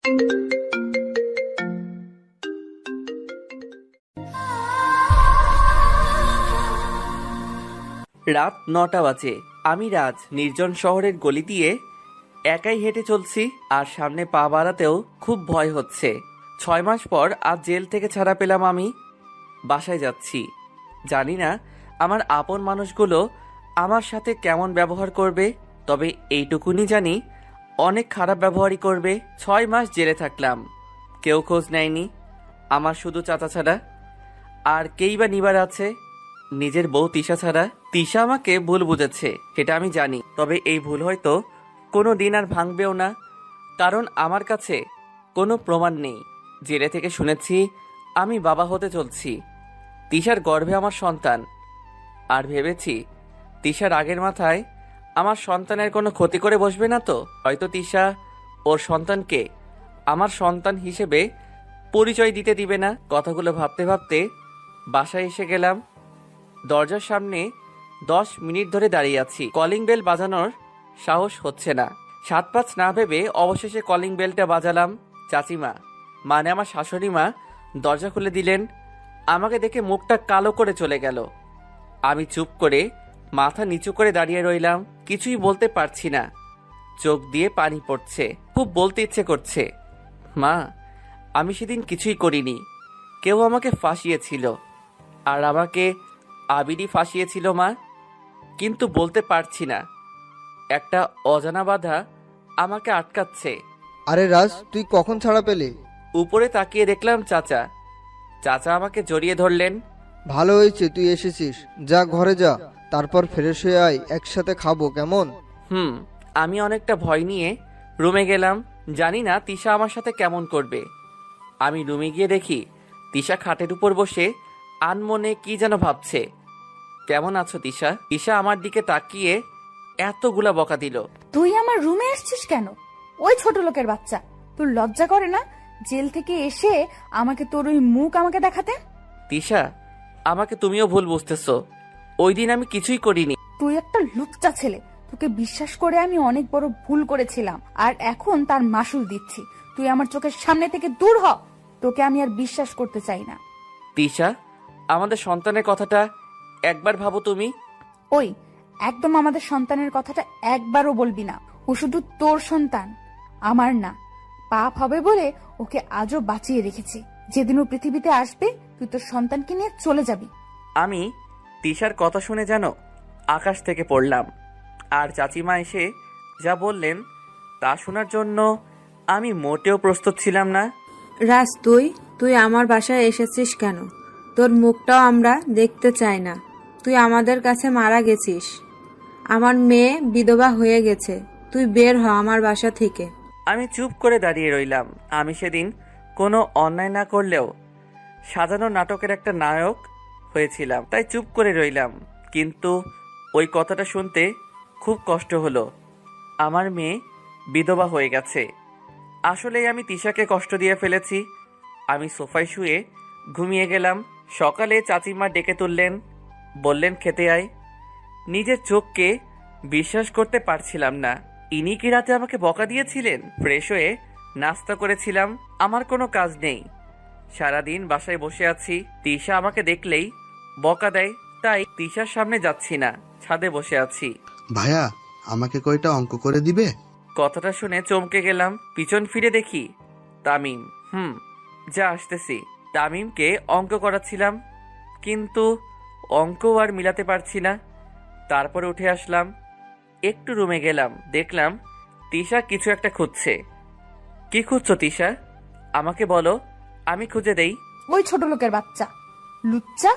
রাত ৯টা বাজে। আমি রাজ নির্জন শহরের গলি দিয়ে একাই হেঁটে চলছি, আর সামনে পা বাড়াতেও খুব ভয় হচ্ছে। ৬ মাস পর আজ জেল থেকে ছাড়া পেলাম আমি। বাসায় যাচ্ছি। জানি না আমার আপন মানুষগুলো আমার সাথে কেমন ব্যবহার করবে, তবে এইটুকুনি জানি অনেক খারাপ ব্যবহারই করবে। ৬ মাস জেলে থাকলাম, কেউ খোঁজ নেয়নি আমার, শুধু চাচা ছাড়া। আর কেই বা নিবার আছে? নিজের বউ তিশা ছাড়া। তিশা আমাকে ভুল বুঝেছে, সেটা আমি জানি, তবে এই ভুল হয়তো কোনো দিন আর ভাঙবেও না, কারণ আমার কাছে কোনো প্রমাণ নেই। জেলে থেকে শুনেছি আমি বাবা হতে চলছি, তিশার গর্ভে আমার সন্তান। আর ভেবেছি তিশার আগের মাথায় আমার সন্তানের কোনো ক্ষতি করে বসবে না তো। হয়তো তিশা ওর সন্তানকে আমার সন্তান হিসেবে পরিচয় দিতে দিবে না। কথাগুলো ভাবতে ভাবতে বাসায় এসে গেলাম। দরজার সামনে 10 মিনিট ধরে দাঁড়িয়ে আছি, কলিং বেল বাজানোর সাহস হচ্ছে না। ৭-৫ না ভেবে অবশেষে কলিং বেলটা বাজালাম। চাচিমা, মানে আমার শাশুড়ি মা, দরজা খুলে দিলেন। আমাকে দেখে মুখটা কালো করে চলে গেল। আমি চুপ করে মাথা নিচু করে দাঁড়িয়ে রইলাম, কিছুই বলতে পারছি না। চোখ দিয়ে পানি পড়ছে, খুব বলতে ইচ্ছে করছে। মা, আমি সেদিন কিছুই করিনি, কেউ আমাকে ফাঁসিয়েছিল, আর আমাকে আবিরই ফাঁসিয়েছিল মা, কিন্তু বলতে পারছি না। একটা অজানা বাধা আমাকে আটকাচ্ছে। আরে রাজ, তুই কখন ছাড়া পেলি? উপরে তাকিয়ে দেখলাম চাচা। চাচা আমাকে জড়িয়ে ধরলেন। ভালো হয়েছে তুই এসেছিস, যা ঘরে যা, তারপর ফ্রেশ হয়ে আয়, একসাথে খাবো, কেমন? আমি অনেকটা ভয় নিয়ে রুমে গেলাম। জানি না তিশা আমার সাথে কেমন করবে। আমি রুমে গিয়ে দেখি তিশা খাটের উপর বসে আনমনে কি যেন ভাবছে। কেমন আছো তিশা? তিশা আমার দিকে তাকিয়ে এতগুলা বকা দিল। তুই আমার রুমে আসছিস কেন? ওই ছোট লোকের বাচ্চা, তোর লজ্জা করে না জেল থেকে এসে আমাকে তোর ওই মুখ আমাকে দেখাতে? তিশা, আমাকে তুমিও ভুল বুঝতেছো, ওই দিন আমি কিছুই করিনি। তুই একটা লুচ্চা ছেলে, তোকে বিশ্বাস করে আমি অনেক বড় ভুল করেছিলাম, আর এখন তার মাসুল দিচ্ছি। তুই আমার চোখের সামনে থেকে দূর হ, তোকে আমি আর বিশ্বাস করতে চাই না। তিশা, আমাদের সন্তানের কথাটা একবার ভাবো তুমি। ওই একদম আমাদের সন্তানের কথাটা একবারও বলবি না। ও শুধু তোর সন্তান, আমার না। পাপ হবে বলে ওকে আজও বাঁচিয়ে রেখেছি। যেদিন ও পৃথিবীতে আসবে তুই তোর সন্তানকে নিয়ে চলে যাবি। আমি তিশার কথা শুনে যেন আকাশ থেকে পড়লাম, আর চাচিমা এসে যা বললেন তা শোনার জন্য আমি মোটেও প্রস্তুত ছিলাম না। রাজ, তুই আমার বাসায় এসেছিস কেন? তোর মুখটাও আমরা দেখতে চাই না। তুই আমাদের কাছে মারা গেছিস, আমার মেয়ে বিধবা হয়ে গেছে, তুই বের হ আমার বাসা থেকে। আমি চুপ করে দাঁড়িয়ে রইলাম। আমি সেদিন কোনো অন্যায় না করলেও সাজানো নাটকের একটা নায়ক হয়েছিলাম, তাই চুপ করে রইলাম। কিন্তু ওই কথাটা শুনতে খুব কষ্ট হলো। আমার মেয়ে বিধবা হয়ে গেছে। আসলেই আমি তিশাকে কষ্ট দিয়ে ফেলেছি। আমি সোফায় শুয়ে ঘুমিয়ে গেলাম। সকালে চাচিমা ডেকে তুললেন, বললেন খেতে আয়। নিজের চোখকে বিশ্বাস করতে পারছিলাম না। ইনি কি রাতে আমাকে বকা দিয়েছিলেন? ফ্রেশ হয়ে নাস্তা করেছিলাম। আমার কোনো কাজ নেই, সারাদিন বাসায় বসে আছি। তিশা আমাকে দেখলেই বকা দেয়, তাই তিশার সামনে যাচ্ছি না, ছাদে বসে আছি। ভাইয়া, আমাকে কয়টা অঙ্ক করে দিবে? কথাটা শুনে চমকে গেলাম। পিছন ফিরে দেখি তামিম। যা আসতেছি। তামিমকে অঙ্ক করাচ্ছিলাম, কিন্তু অঙ্ক আর মিলাতে পারছি না। তারপরে উঠে আসলাম, একটু রুমে গেলাম, দেখলাম তিশা কিছু একটা খুঁজছে। কি খুঁজছো তিশা? আমাকে বলো, আমি খুঁজে দেই। ওই ছোট লোকের বাচ্চা, লুচ্চা,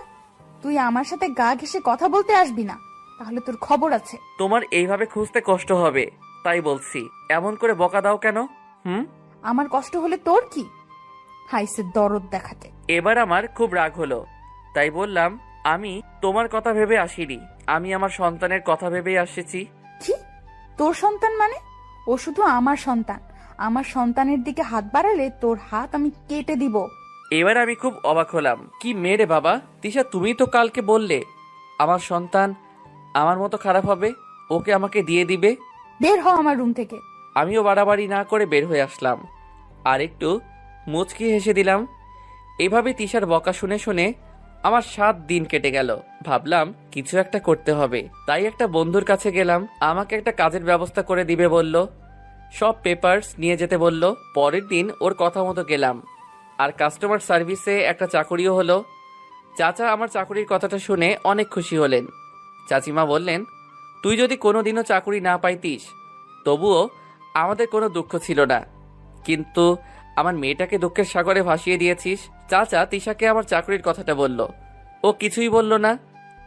তুই আমার সাথে গা ঘেঁষে কথা বলতে আসবি না, তাহলে তোর খবর আছে। তোমার এইভাবে খুঁজতে কষ্ট হবে, তাই বলছি। এমন করে বকা দাও কেন? আমার কষ্ট হলে তোর কি? হাইসে দরদ দেখাতে। এবার আমার খুব রাগ হলো, তাই বললাম, আমি তোমার কথা ভেবে আসিনি, আমি আমার সন্তানের কথা ভেবেই আসছি। কি? তোর সন্তান মানে? ও শুধু আমার সন্তান। আমার সন্তানের দিকে হাত বাড়ালে তোর হাত আমি কেটে দিব। এবার আমি খুব অবাক হলাম। কি মেরে বাবা! তিশা, তুমি তো কালকে বললে আমার সন্তান আমার মতো খারাপ হবে, ওকে আমাকে দিয়ে দিবে। বের হ আমার রুম থেকে। আমিও বাড়াবাড়ি না করে বের হয়ে আসলাম। আর একটু মুচকি হেসে দিলাম। এভাবে তিশার বকা শুনে শুনে আমার 7 দিন কেটে গেল। ভাবলাম কিছু একটা করতে হবে, তাই একটা বন্ধুর কাছে গেলাম। আমাকে একটা কাজের ব্যবস্থা করে দিবে বলল, সব পেপারস নিয়ে যেতে বলল। পরের দিন ওর কথা মতো গেলাম, আর কাস্টমার সার্ভিসে একটা চাকরিও হলো। চাচা আমার চাকরির কথাটা শুনে অনেক খুশি হলেন। চাচিমা বললেন, তুই যদি কোনোদিনও চাকরি না পাইতিস তবুও আমাদের কোনো দুঃখ ছিল না, কিন্তু আমার মেয়েটাকে দুঃখের সাগরে ভাসিয়ে দিয়েছিস। চাচা তিশাকে আমার চাকরির কথাটা বলল, ও কিছুই বলল না,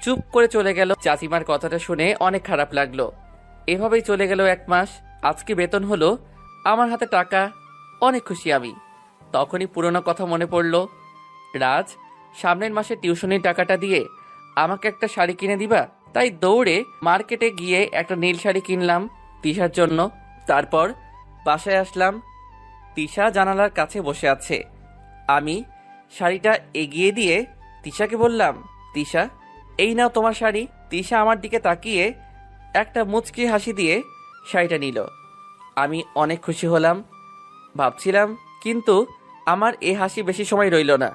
চুপ করে চলে গেল। চাচিমার কথাটা শুনে অনেক খারাপ লাগলো। এভাবেই চলে গেল 1 মাস। আজকে বেতন হলো, আমার হাতে টাকা, অনেক খুশি আমি। তখনই পুরনো কথা মনে পড়ল। রাজ, সামনের মাসে টিউশনির টাকাটা দিয়ে আমাকে একটা শাড়ি কিনে দিবা? তাই দৌড়ে মার্কেটে গিয়ে একটা নীল শাড়ি কিনলাম তিশার জন্য। তারপর বাসায় আসলাম। তিশা জানালার কাছে বসে আছে। আমি শাড়িটা এগিয়ে দিয়ে তিশাকে বললাম, তিশা, এই নাও তোমার শাড়ি। তিশা আমার দিকে তাকিয়ে একটা মুচকি হাসি দিয়ে শাড়িটা নিল। আমি অনেক খুশি হলাম। ভাবছিলাম, কিন্তু আমার এ হাসি বেশি সময় রইল না।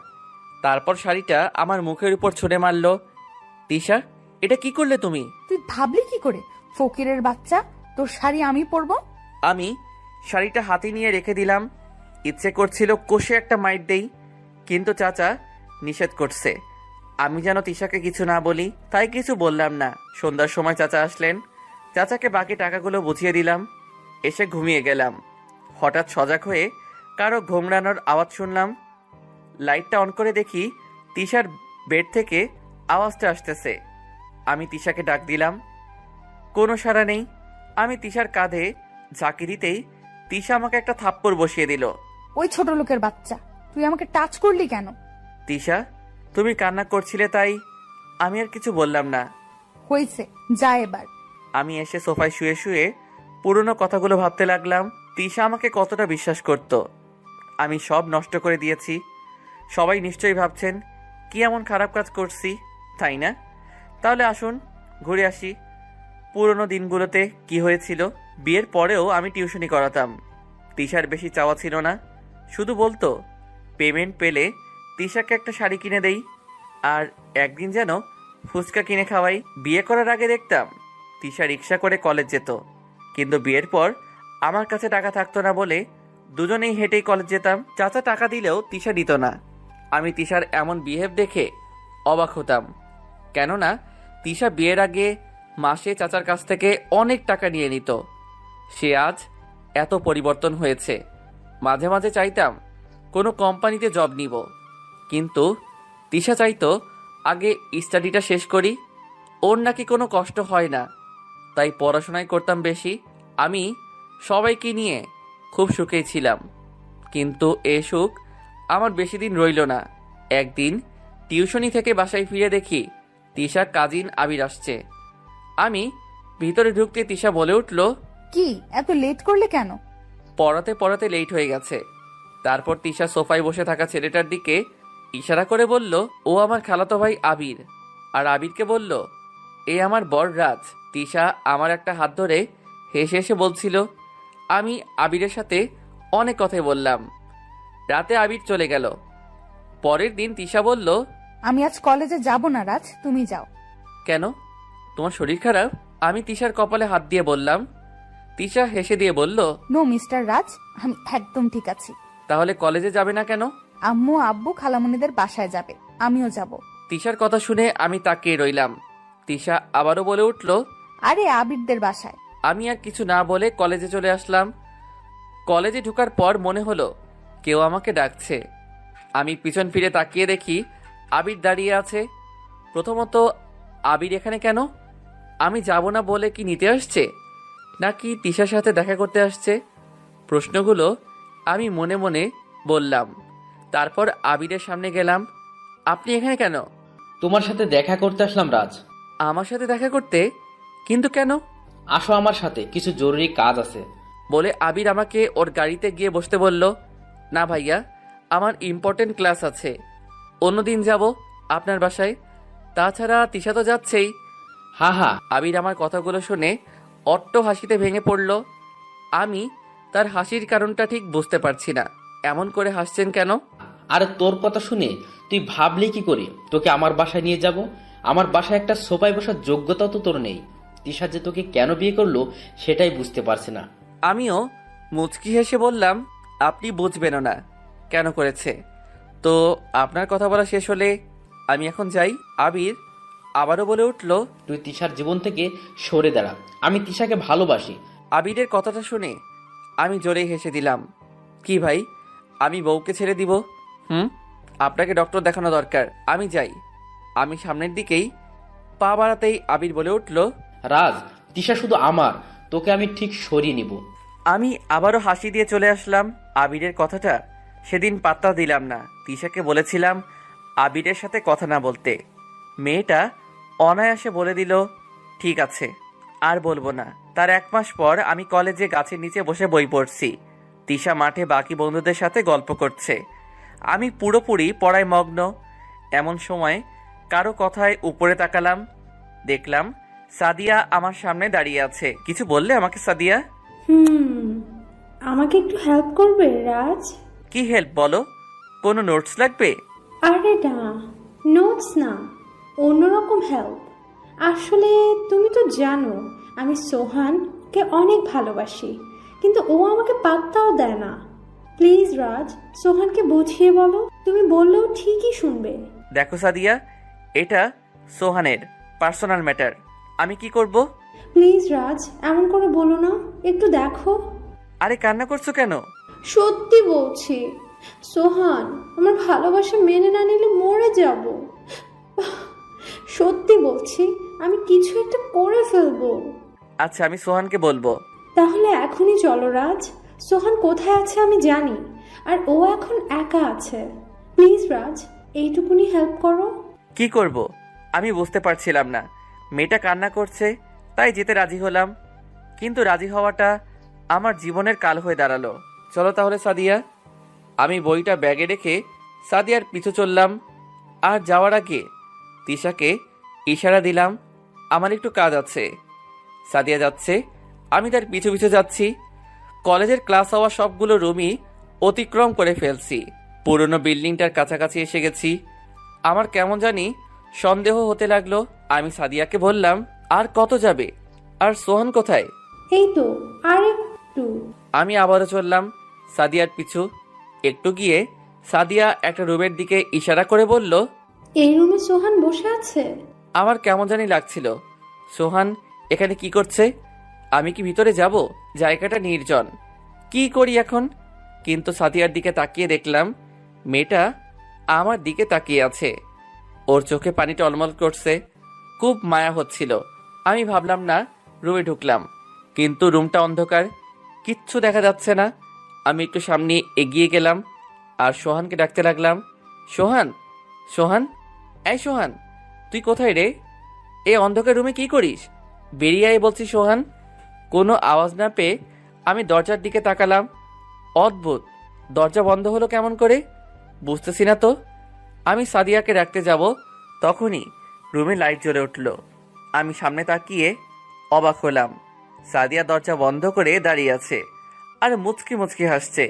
তারপর শাড়িটা আমার মুখের উপর ছুঁড়ে মারল। তিশা, এটা কি করলে তুমি? তুই ভাবলি কি করে ফকিরের বাচ্চা তোর শাড়ি আমি পরবো? আমি শাড়িটা হাতে নিয়ে রেখে দিলাম। ইচ্ছে করছিল কষে একটা মাইট দেই, কিন্তু চাচা নিষেধ করছে। আমি যেন তিশাকে কিছু না বলি, তাই কিছু বললাম না। সন্ধ্যার সময় চাচা আসলেন। চাচাকে বাকি টাকাগুলো বুঝিয়ে দিলাম, এসে ঘুমিয়ে গেলাম। হঠাৎ সজাগ হয়ে কারো ঘুমড়ানোর আওয়াজ শুনলাম। লাইটটা অন করে দেখি তিশার বেড থেকে আওয়াজটা আসতেছে। আমি তিশাকে ডাক দিলাম, কোনো সাড়া নেই। আমি তিশার কাঁধে ঝাঁকি দিতেই তিশা আমাকে একটা থাপ্পড় বসিয়ে দিল। ওই ছোট লোকের বাচ্চা, তুই আমাকে টাচ করলি কেন? তিশা, তুমি কান্না করছিলে তাই আমি আর কিছু বললাম না। হয়েছে, যা এবার। আমি এসে সোফায় শুয়ে শুয়ে পুরনো কথাগুলো ভাবতে লাগলাম। তিশা আমাকে কতটা বিশ্বাস করত, আমি সব নষ্ট করে দিয়েছি। সবাই নিশ্চয়ই ভাবছেন কি এমন খারাপ কাজ করছি, তাই না? তাহলে আসুন ঘুরে আসি পুরনো দিনগুলোতে কি হয়েছিল। বিয়ের পরেও আমি টিউশনি করাতাম। তিশার বেশি চাওয়া ছিল না, শুধু বলতো পেমেন্ট পেলে তিশাকে একটা শাড়ি কিনে দেই, আর একদিন যেন ফুচকা কিনে খাওয়াই। বিয়ে করার আগে দেখতাম তিশা রিক্সা করে কলেজ যেত, কিন্তু বিয়ের পর আমার কাছে টাকা থাকতো না বলে দুজনেই হেঁটেই কলেজ যেতাম। চাচা টাকা দিলেও তিশা দিত না। আমি তিশার এমন বিহেভ দেখে অবাক হতাম, কেননা তিশা বিয়ের আগে মাসে চাচার কাছ থেকে অনেক টাকা নিয়ে নিত। সে আজ এত পরিবর্তন হয়েছে। মাঝে মাঝে চাইতাম কোনো কোম্পানিতে জব নিব, কিন্তু তিশা চাইতো আগে স্টাডিটা শেষ করি। ওর নাকি কোনো কষ্ট হয় না, তাই পড়াশোনায় করতাম বেশি। আমি সবাইকে নিয়ে খুব সুখেই ছিলাম, কিন্তু এ সুখ আমার বেশি দিন রইল না। একদিন টিউশনি থেকে বাসায় ফিরে দেখি তিশার কাজিন আবির আসছে। আমি ভিতরে ঢুকতে তিশা বলে উঠল, কি এত লেট করলে কেন? পড়াতে পড়াতে লেট হয়ে গেছে। তারপর তিশা সোফায় বসে থাকা ছেলেটার দিকে ইশারা করে বলল, ও আমার খালাতো ভাই আবির। আর আবিরকে বলল, এ আমার বর রাজ। তিশা আমার একটা হাত ধরে হেসে হেসে বলছিল। আমি আবিরের সাথে অনেক কথাই বললাম। রাতে আবির চলে গেল। পরের দিন তিশা বলল, আমি আজ কলেজে যাব না রাজ, তুমি যাও। কেন, তোমার শরীর খারাপ? আমি তিশার কপালে হাত দিয়ে বললাম। তিশা হেসে দিয়ে বলল, নো মিস্টার রাজ, আমি একদম ঠিক আছি। তাহলে কলেজে যাবে না কেন? আম্মু আব্বু খালামণিদের বাসায় যাবে, আমিও যাব। তিশার কথা শুনে আমি তাকিয়ে রইলাম। তিশা আবারও বলে উঠল, আরে আবিরদের বাসায়। আমি আর কিছু না বলে কলেজে চলে আসলাম। কলেজে ঢোকার পর মনে হলো কেউ আমাকে ডাকছে। আমি পিছন ফিরে তাকিয়ে দেখি আবির দাঁড়িয়ে আছে। প্রথমত, আবির এখানে কেন? আমি যাব না বলে কি নিতে আসছে, নাকি তিশার সাথে দেখা করতে আসছে? প্রশ্নগুলো আমি মনে মনে বললাম। তারপর আবিরের সামনে গেলাম। আপনি এখানে কেন? তোমার সাথে দেখা করতে আসলাম রাজ। আমার সাথে দেখা করতে? কিন্তু কেন? আসো আমার সাথে, কিছু জরুরি কাজ আছে। বলে আবির আমাকে ওর গাড়িতে গিয়ে বসতে বলল। না ভাইয়া, আমার ইম্পর্টেন্ট ক্লাস আছে, অন্যদিন যাব আপনার বাসায়। তাছাড়া তিশা তো যাচ্ছেই। হা হা। আবির আমার কথাগুলো শুনে অট্ট হাসিতে ভেঙে পড়ল। আমি তার হাসির কারণটা ঠিক বুঝতে পারছি না। এমন করে হাসছেন কেন? আরে তোর কথা শুনে তুই ভাবলি কি করে তোকে আমার বাসায় নিয়ে যাব? আমার বাসায় একটা সোফায় বসার যোগ্যতাও তো তোর নেই। তিশা যে তোকে কেন বিয়ে করলো সেটাই বুঝতে পারছে না। আমিও মুচকি হেসে বললাম, আপনি বুঝবেনও না কেন করেছে। তো আপনার কথা বলা শেষ হলে আমি এখন যাই। আবির আবারও বলে উঠল, তুই তিশার জীবন থেকে সরে দাঁড়া। আমি তিশাকে ভালোবাসি। আবিরের কথাটা শুনে আমি জোরে হেসে দিলাম। কি ভাই, আমি বউকে ছেড়ে দিব? আপনাকে ডক্টর দেখানো দরকার, আমি যাই। আমি সামনের দিকেই পা বাড়াতেই আবির বলে উঠল, রাজ, তিশা শুধু আমার, তোকে আমি ঠিক সরিয়ে নিব। আমি আবারও হাসি দিয়ে চলে আসলাম। আবিরের কথাটা সেদিন পাত্তা দিলাম না। তিশাকে বলেছিলাম আবিরের সাথে কথা না বলতে। মেয়েটা অনায়াসে বলে দিল, ঠিক আছে আর বলবো না। তার 1 মাস পর আমি কলেজে গাছের নিচে বসে বই পড়ছি। তিশা মাঠে বাকি বন্ধুদের সাথে গল্প করছে। আমি পুরোপুরি পড়ায় মগ্ন। এমন সময় কারো কথায় উপরে তাকালাম, দেখলাম সাদিয়া আমার সামনে দাঁড়িয়ে আছে। কিছু বললে আমাকে সাদিয়া? আমাকে একটু হেল্প করবে রাজ? কি হেল্প বলো? কোনো নোটস লাগবে? আরে না, নোটস না, অন্যরকম হেল্প। আসলে তুমি তো জানো আমি সোহানকে অনেক ভালোবাসি, কিন্তু ও আমাকে পাত্তাও দেয় না। প্লিজ রাজ, সোহানকে বুঝিয়ে বলো। তুমি বললেও ঠিকই শুনবে। দেখো সাদিয়া, এটা সোহানের পার্সোনাল ম্যাটার। আমি কি করব? প্লিজ রাজ, এমন করে বলো না, একটু দেখো। আরে কান্না করছো কেন? সত্যি বলছি, সোহান আমার ভালোবাসা মেনে না নিলে মরে যাব। সত্যি বলছি, আমি কিছু একটা করে ফেলবো। আচ্ছা, আমি সোহানকে বলবো। তাহলে এখনই চলো রাজ। সোহান কোথায় আছে আমি জানি, আর ও এখন একা আছে। প্লিজ রাজ, এইটুকুনি হেল্প করো। কি করব আমি বুঝতে পারছিলাম না। মেয়েটা কান্না করছে তাই যেতে রাজি হলাম, কিন্তু রাজি হওয়াটা আমার জীবনের কাল হয়ে দাঁড়ালো। চলো তাহলে সাদিয়া। আমি বইটা ব্যাগে রেখে সাদিয়ার পিছু চললাম। আর যাওয়ার আগে তিশাকে ইশারা দিলাম, আমার একটু কাজ আছে। সাদিয়া যাচ্ছে, আমি তার পিছু পিছু যাচ্ছি। কলেজের ক্লাস হওয়া সবগুলো রুমই অতিক্রম করে ফেলছি। পুরনো বিল্ডিংটার কাছাকাছি এসে গেছি। আমার কেমন জানি সন্দেহ হতে লাগলো। আমি সাদিয়াকে বললাম, আর কত যাবে? আর সোহান কোথায়? এই তো আর একটু। আমি আবারও চললাম সাদিয়ার পিছু। একটু গিয়ে সাদিয়া একটা রুমের দিকে ইশারা করে বলল, এই রুমে সোহান বসে আছে। আমার কেমন জানি লাগছিল, সোহান এখানে কি করছে? আমি কি ভিতরে যাব? জায়গাটা নির্জন, কি করি এখন? কিন্তু সাদিয়ার দিকে তাকিয়ে দেখলাম মেয়েটা আমার দিকে তাকিয়ে আছে। ওর চোখে পানি টলমল করছে, খুব মায়া হচ্ছিল। আমি ভাবলাম না, রুমে ঢুকলাম, কিন্তু রুমটা অন্ধকার, কিচ্ছু দেখা যাচ্ছে না। আমি একটু সামনে এগিয়ে গেলাম আর সোহানকে ডাকতে লাগলাম, সোহান, সোহান, এই সোহান, তুই কোথায় রে? এই অন্ধকার রুমে কি করিস? বেরিয়ে আয় বলছি সোহান। কোনো আওয়াজ না পেয়ে আমি দরজার দিকে তাকালাম। অদ্ভুত, দরজা বন্ধ হলো কেমন করে বুঝতেছি না তো। আমি সাদিয়াকে ডাকতে যাব, তখনই রুমে লাইট জ্বলে উঠল। আমি সামনে তাকিয়ে অবাক হলাম। সাদিয়া দরজা বন্ধ করে দাঁড়িয়ে আছে আর মুচকি মুচকি হাসছে।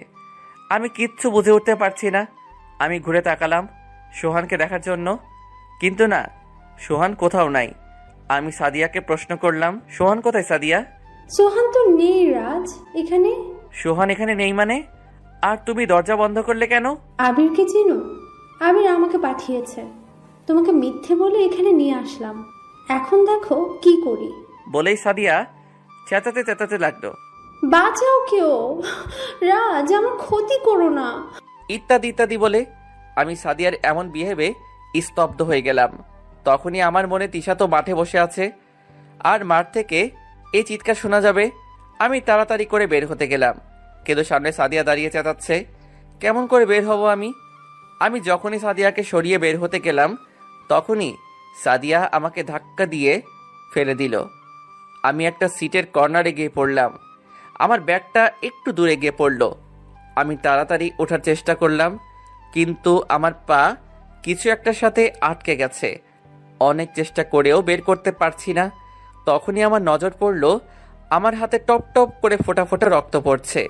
আমি কিচ্ছু বুঝে উঠতে পারছি না। আমি ঘুরে তাকালাম সোহানকে দেখার জন্য, কিন্তু না, সোহান কোথাও নাই। আমি সাদিয়াকে প্রশ্ন করলাম, সোহান কোথায় সাদিয়া? সোহান তো নেই রাজ এখানে। সোহান এখানে নেই মানে? আর তুমি দরজা বন্ধ করলে কেন? আবিরকে চিনো? আবির আমাকে পাঠিয়েছে, তোমাকে মিথ্যে বলে এখানে নিয়ে আসলাম। এখন দেখো কি করি। বলেই সাদিয়া চেঁচাতে চেঁচাতে লাগলো, বাঁচাও কেউ, রাজ আমার ক্ষতি করো না, ইত্যাদি ইত্যাদি বলে। আমি সাদিয়ার এমন বিহেভে স্তব্ধ হয়ে গেলাম। তখনই আমার মনে তিশা তো মাঠে বসে আছে, আর মাঠ থেকে এই চিৎকার শোনা যাবে। আমি তাড়াতাড়ি করে বের হতে গেলাম, কিন্তু সামনে সাদিয়া দাঁড়িয়ে চেঁচাচ্ছে। কেমন করে বের হব আমি যখনই সাদিয়াকে সরিয়ে বের হতে গেলাম, তখনই সাদিয়া আমাকে ধাক্কা দিয়ে ফেলে দিল। আমি একটা সিটের কর্নারে গিয়ে পড়লাম। আমার ব্যাগটা একটু দূরে গিয়ে পড়ল। আমি তাড়াতাড়ি ওঠার চেষ্টা করলাম, কিন্তু আমার পা কিছু একটার সাথে আটকে গেছে। অনেক চেষ্টা করেও বের করতে পারছি না। তখনই আমার নজর পড়ল আমার হাতে টপ টপ করে ফোঁটা ফোঁটা রক্ত পড়ছে।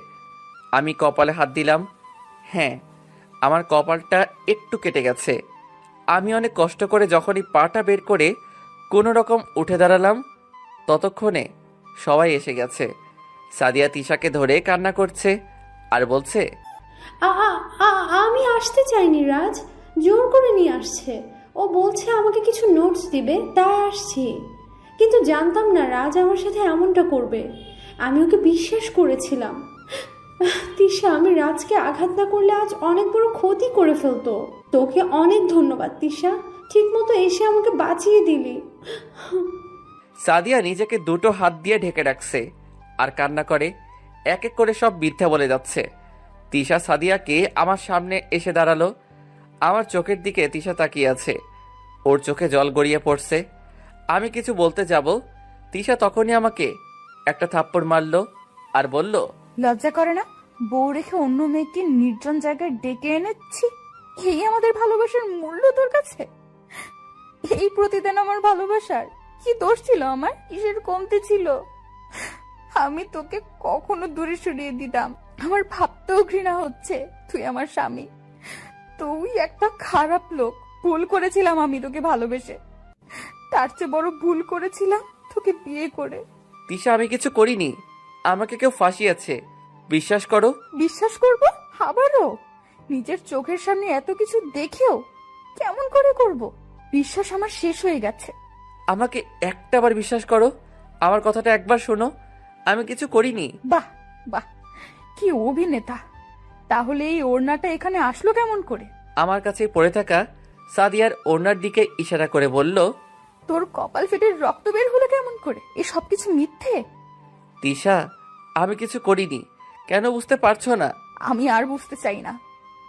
আমি কপালে হাত দিলাম, হ্যাঁ, আমার কপালটা একটু কেটে গেছে। আমি অনেক কষ্ট করে যখনই পাটা বের করে কোনো রকম উঠে দাঁড়ালাম, ততক্ষণে সবাই এসে গেছে। সাদিয়া তিশাকে ধরে কান্না করছে আর বলছে, আমি আসতে চাইনি রাজ, জোর করে নিয়ে আসছে। ও বলছে আমাকে কিছু নোটস দিবে, তাই আসছি। কিন্তু জানতাম না রাজ আমার সাথে এমনটা করবে। আমি ওকে বিশ্বাস করেছিলাম। তিশা, আমি রাজকে আঘাত না করলে আজ অনেক বড় ক্ষতি করে ফেলতো। তোকে অনেক ধন্যবাদ তিশা, ঠিক মতো এসে আমাকে বাঁচিয়ে দিলি। সাদিয়া নিজেকে দুটো হাত দিয়ে ঢেকে রাখছে আর কান্না করে। এক এক করে সব মিথ্যা বলে যাচ্ছে। তিশা সাদিয়াকে আমার সামনে এসে দাঁড়ালো। আমার চোখের দিকে তিশা তাকিয়ে আছে, ওর চোখে জল গড়িয়ে পড়ছে। আমি কিছু বলতে যাব, তিশা তখনই আমাকে একটা থাপ্পড় মারলো আর বলল, লজ্জা করে না? বউ রেখে অন্য মেয়েকে নির্জন জায়গায় ডেকে এনেছি। এই আমাদের ভালোবাসার মূল্য তোর কাছে? এই প্রতিদিন আমার ভালোবাসার কি দোষ ছিল? আমার কিসের কমতি ছিল? আমি তোকে কখনো দূরে সরিয়ে দিতাম। আমার ভাবতেও ঘৃণা হচ্ছে তুই আমার স্বামী। তুই একটা খারাপ লোক। ভুল করেছিলাম আমি তোকে ভালোবেসে, তার চেয়ে বড় ভুল করেছিলাম তোকে বিয়ে করে। তিশা, আমি কিছু করিনি, আমাকে কেউ ফাঁসিয়েছে, বিশ্বাস করো। বিশ্বাস করব? আবারও? নিজের চোখের সামনে এত কিছু দেখেও কেমন করে করব? বিশ্বাস আমার শেষ হয়ে গেছে। আমাকে একটাবার বিশ্বাস করো, আমার কথাটা একবার শোনো, আমি কিছু করিনি। বাহ বাহ, কি অভিনেতা! তাহলে এই ওড়নাটা এখানে আসলো কেমন করে? আমার কাছে পড়ে থাকা সাদিয়ার ওড়নার দিকে ইশারা করে বলল, তোর কপাল ফেটে রক্ত বের হলো কেমন করে? এই সবকিছু মিথ্যে। তিশা, আমি কিছু করিনি, কেন বুঝতে পারছো না? আমি আর বুঝতে চাই না,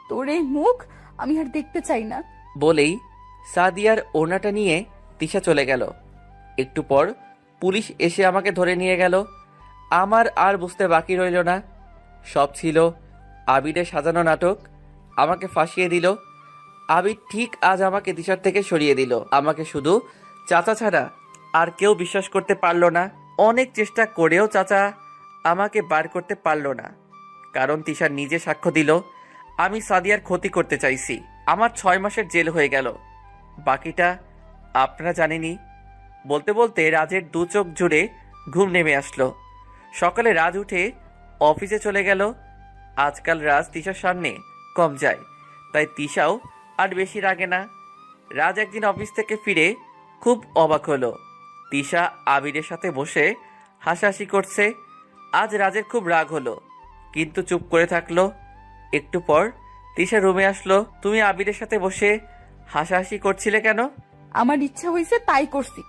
তোর এই মুখ আমি আর দেখতে চাই না। বলেই সাদিয়ার ওড়নাটা নিয়ে তিশা চলে গেল। একটু পর পুলিশ এসে আমাকে ধরে নিয়ে গেল। আমার আর বুঝতে বাকি রইল না, সব ছিল আবিরের সাজানো নাটক। আমাকে ফাঁসিয়ে দিল। আবির ঠিক আজ আমাকে তিশার থেকে সরিয়ে দিল। আমাকে শুধু চাচা ছাড়া আর কেউ বিশ্বাস করতে পারল না। অনেক চেষ্টা করেও চাচা আমাকে বার করতে পারল না, কারণ তিশা নিজে সাক্ষ্য দিল আমি সাদিয়ার ক্ষতি করতে চাইছি। আমার 6 মাসের জেল হয়ে গেল। বাকিটা আপনারা জানেনই। বলতে বলতে রাজের 2 চোখ জুড়ে ঘুম নেমে আসলো। সকালে রাজ উঠে অফিসে চলে গেল। আজকাল রাজ তিশার সামনে কম যায়, তাই তিশাও আর বেশি রাগে না। রাজ একদিন অফিস থেকে ফিরে খুব অবাক হলো। তিশা আবিরের সাথে বসে হাসাহাসি করছে। আজ রাজের খুব রাগ হলো, কিন্তু চুপ করে থাকলো। একটু পর তিশা রুমে আসলো। তুমি আবিরের সাথে বসে হাসাহাসি করছিলে কেন? আমার ইচ্ছা হয়েছে তাই করছি,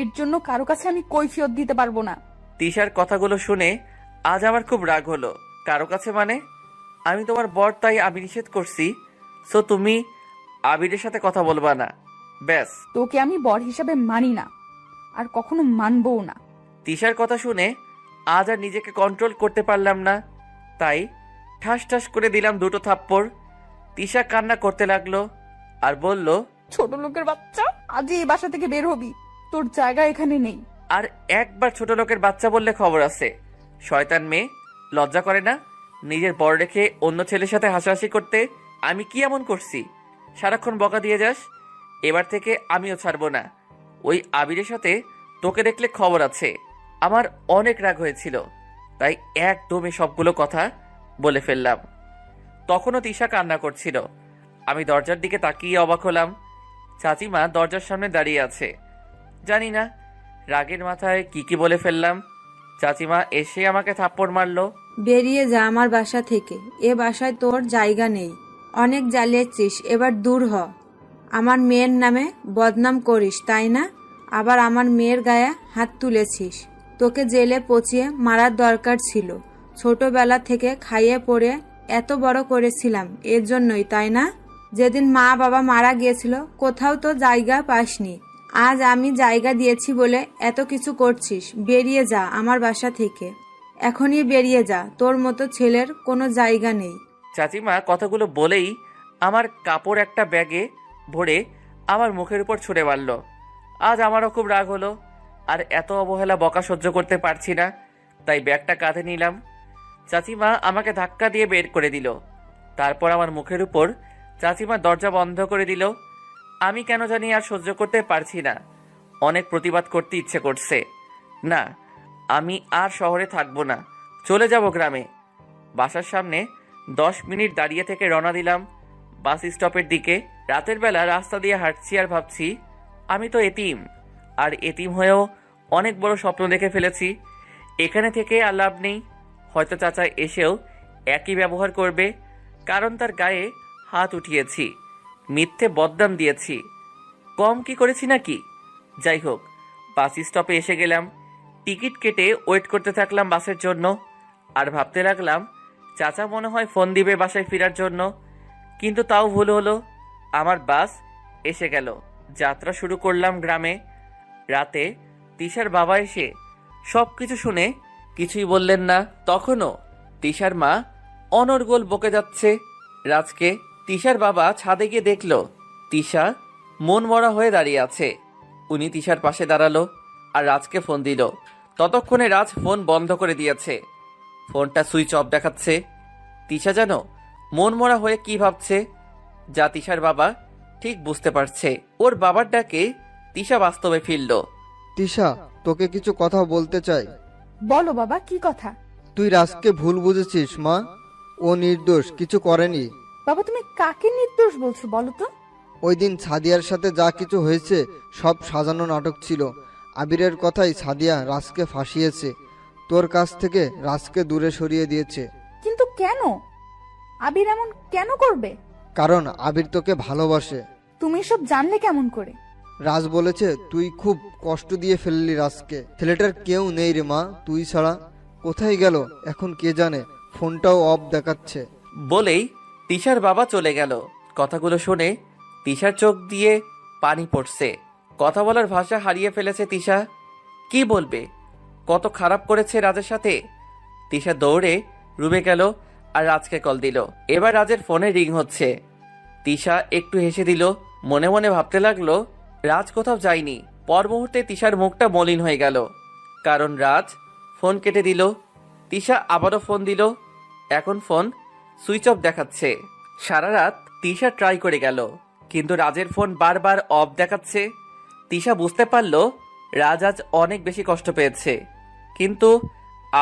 এর জন্য কারো কাছে আমি কৈফিয়ত দিতে পারবো না। তিশার কথাগুলো শুনে আজ আমার খুব রাগ হলো। কারো কাছে মানে? আমি তোমার বর, তাই আমি নিষেধ করছি, সো তুমি আবিরের সাথে কথা বলবা না, ব্যাস। তোকে আমি বর হিসাবে মানি না, আর কখনো মানবও না। তিশার কথা শুনে আজ আর নিজেকে কন্ট্রোল করতে পারলাম না, তাই ঠাস ঠাস করে দিলাম 2টো থাপ্পড়। তিশা কান্না করতে লাগলো আর বলল, ছোট লোকের বাচ্চা, আজই এই বাসা থেকে বের হবি, তোর জায়গা এখানে নেই। আর একবার ছোট লোকের বাচ্চা বললে খবর আছে। শয়তান মেয়ে, লজ্জা করে না নিজের বর রেখে অন্য ছেলের সাথে হাসাহাসি করতে? আমি কি এমন করছি সারাক্ষণ বকা দিয়ে যাস? এবার থেকে আমিও ছাড়বো না। ওই আবিরের সাথে তোকে দেখলে খবর আছে। আমার অনেক রাগ হয়েছিল, তাই একদমে সবগুলো কথা বলে ফেললাম। তখনও তিশা কান্না করছিল। আমি দরজার দিকে তাকিয়ে অবাক হলাম। চাচিমা দরজার সামনে দাঁড়িয়ে আছে। জানি না রাগের মাথায় কি বলে ফেললাম। চাচিমা এসে আমাকে থাপ্পড় মারলো। বেরিয়ে যা আমার বাসা থেকে, এ বাসায় তোর জায়গা নেই। অনেক জ্বালিয়েছিস, এবার দূর হ। আমার মেয়ের নামে বদনাম করিস তাই না? আবার আমার মেয়ের গায়ে হাত তুলেছিস। তোকে জেলে পচিয়ে মারার দরকার ছিল। ছোটবেলা থেকে খাইয়ে পড়ে এত বড় করেছিলাম এর জন্যই, তাই না? যেদিন মা বাবা মারা গিয়েছিল কোথাও তো জায়গা পাসনি। আজ আমি জায়গা দিয়েছি বলে এত কিছু করছিস। বেরিয়ে যা আমার বাসা থেকে, এখনই বেরিয়ে যা। তোর মতো ছেলের কোনো জায়গা নেই। চাচিমা কথাগুলো বলেই আমার কাপড় একটা ব্যাগে ভরে আমার মুখের উপর ছুঁড়ে মারল। আজ আমারও খুব রাগ হলো, আর এত অবহেলা বকা সহ্য করতে পারছি না, তাই ব্যাগটা কাঁধে নিলাম। চাচিমা আমাকে ধাক্কা দিয়ে বের করে দিল। তারপর আমার মুখের উপর চাচিমা দরজা বন্ধ করে দিল। আমি কেন জানি আর সহ্য করতে পারছি না। অনেক প্রতিবাদ করতে ইচ্ছে করছে। না, আমি আর শহরে থাকবো না, চলে যাব গ্রামে। বাসার সামনে 10 মিনিট দাঁড়িয়ে থেকে রওনা দিলাম বাস স্টপের দিকে। রাতের বেলা রাস্তা দিয়ে হাঁটছি আর ভাবছি, আমি তো এতিম, আর এতিম হয়েও অনেক বড় স্বপ্ন দেখে ফেলেছি। এখানে থেকে আর লাভ নেই। হয়তো চাচা এসেও একই ব্যবহার করবে, কারণ তার গায়ে হাত উঠিয়েছি, মিথ্যে বদনাম দিয়েছি। কম কি করেছি নাকি? যাই হোক, বাস স্টপে এসে গেলাম। টিকিট কেটে ওয়েট করতে থাকলাম বাসের জন্য। আর ভাবতে লাগলাম, চাচা মনে হয় ফোন দিবে বাসায় ফেরার জন্য। কিন্তু তাও ভুল হলো, আমার বাস এসে গেল। যাত্রা শুরু করলাম গ্রামে। রাতে তিশার বাবা এসে সবকিছু শুনে কিছুই বললেন না। তখনও তিশার মা অনর্গল বকে যাচ্ছে রাজকে। তিশার বাবা ছাদে গিয়ে দেখল তিশা মন মরা হয়ে দাঁড়িয়ে আছে। উনি তিশার পাশে দাঁড়ালো আর রাজকে ফোন দিল। ততক্ষণে রাজ ফোন বন্ধ করে দিয়েছে, ফোনটা সুইচ অফ দেখাচ্ছে। তিশা যেন মন মরা হয়ে কি ভাবছে, যা তিশার বাবা ঠিক বুঝতে পারছে। ওর বাবার ডাকে তিশা বাস্তবে ফিরল। তিশা, তোকে কিছু কথা বলতে চাই। বলো বাবা, কি কথা? তুই রাজকে ভুল বুঝেছিস মা। ও নির্দোষ, কিছু করেনি। বাবা, তুমি কাকে নির্দোষ বলছো বলো তো? ওই দিন সাদিয়ার সাথে যা কিছু হয়েছে সব সাজানো নাটক ছিল। আবিরের কথাই সাদিয়া রাজকে ফাঁসিয়েছে, তোর কাছ থেকে রাজকে দূরে সরিয়ে দিয়েছে। কিন্তু কেন? আবির এমন কেন করবে? কারণ আবির তোকে ভালোবাসে। তুমি সব জানলে কেমন করে? রাজ বলেছে তুই খুব কষ্ট দিয়ে ফেললি রাজকে। ছেলেটার কেউ নেই রে মা, তুই ছাড়া। কোথায় গেল এখন কে জানে, ফোনটাও অফ দেখাচ্ছে। বলেই তিশার বাবা চলে গেল। কথাগুলো শুনে তিশার চোখ দিয়ে পানি পড়ছে। কথা বলার ভাষা হারিয়ে ফেলেছে তিশা। কি বলবে, কত খারাপ করেছে রাজের সাথে। তিশা দৌড়ে রুমে গেল আর রাজকে কল দিল। এবার রাজের ফোনে রিং হচ্ছে। তিশা একটু হেসে দিল, মনে মনে ভাবতে লাগলো রাজ কোথাও যায়নি। পর মুহূর্তে তিশার মুখটা মলিন হয়ে গেল, কারণ রাজ ফোন কেটে দিল। তিশা আবারও ফোন দিল, এখন ফোন সুইচ অফ দেখাচ্ছে। সারা রাত তিশা ট্রাই করে গেল, কিন্তু রাজের ফোন বারবার অফ দেখাচ্ছে। তিশা বুঝতে পারল রাজ আজ অনেক বেশি কষ্ট পেয়েছে। কিন্তু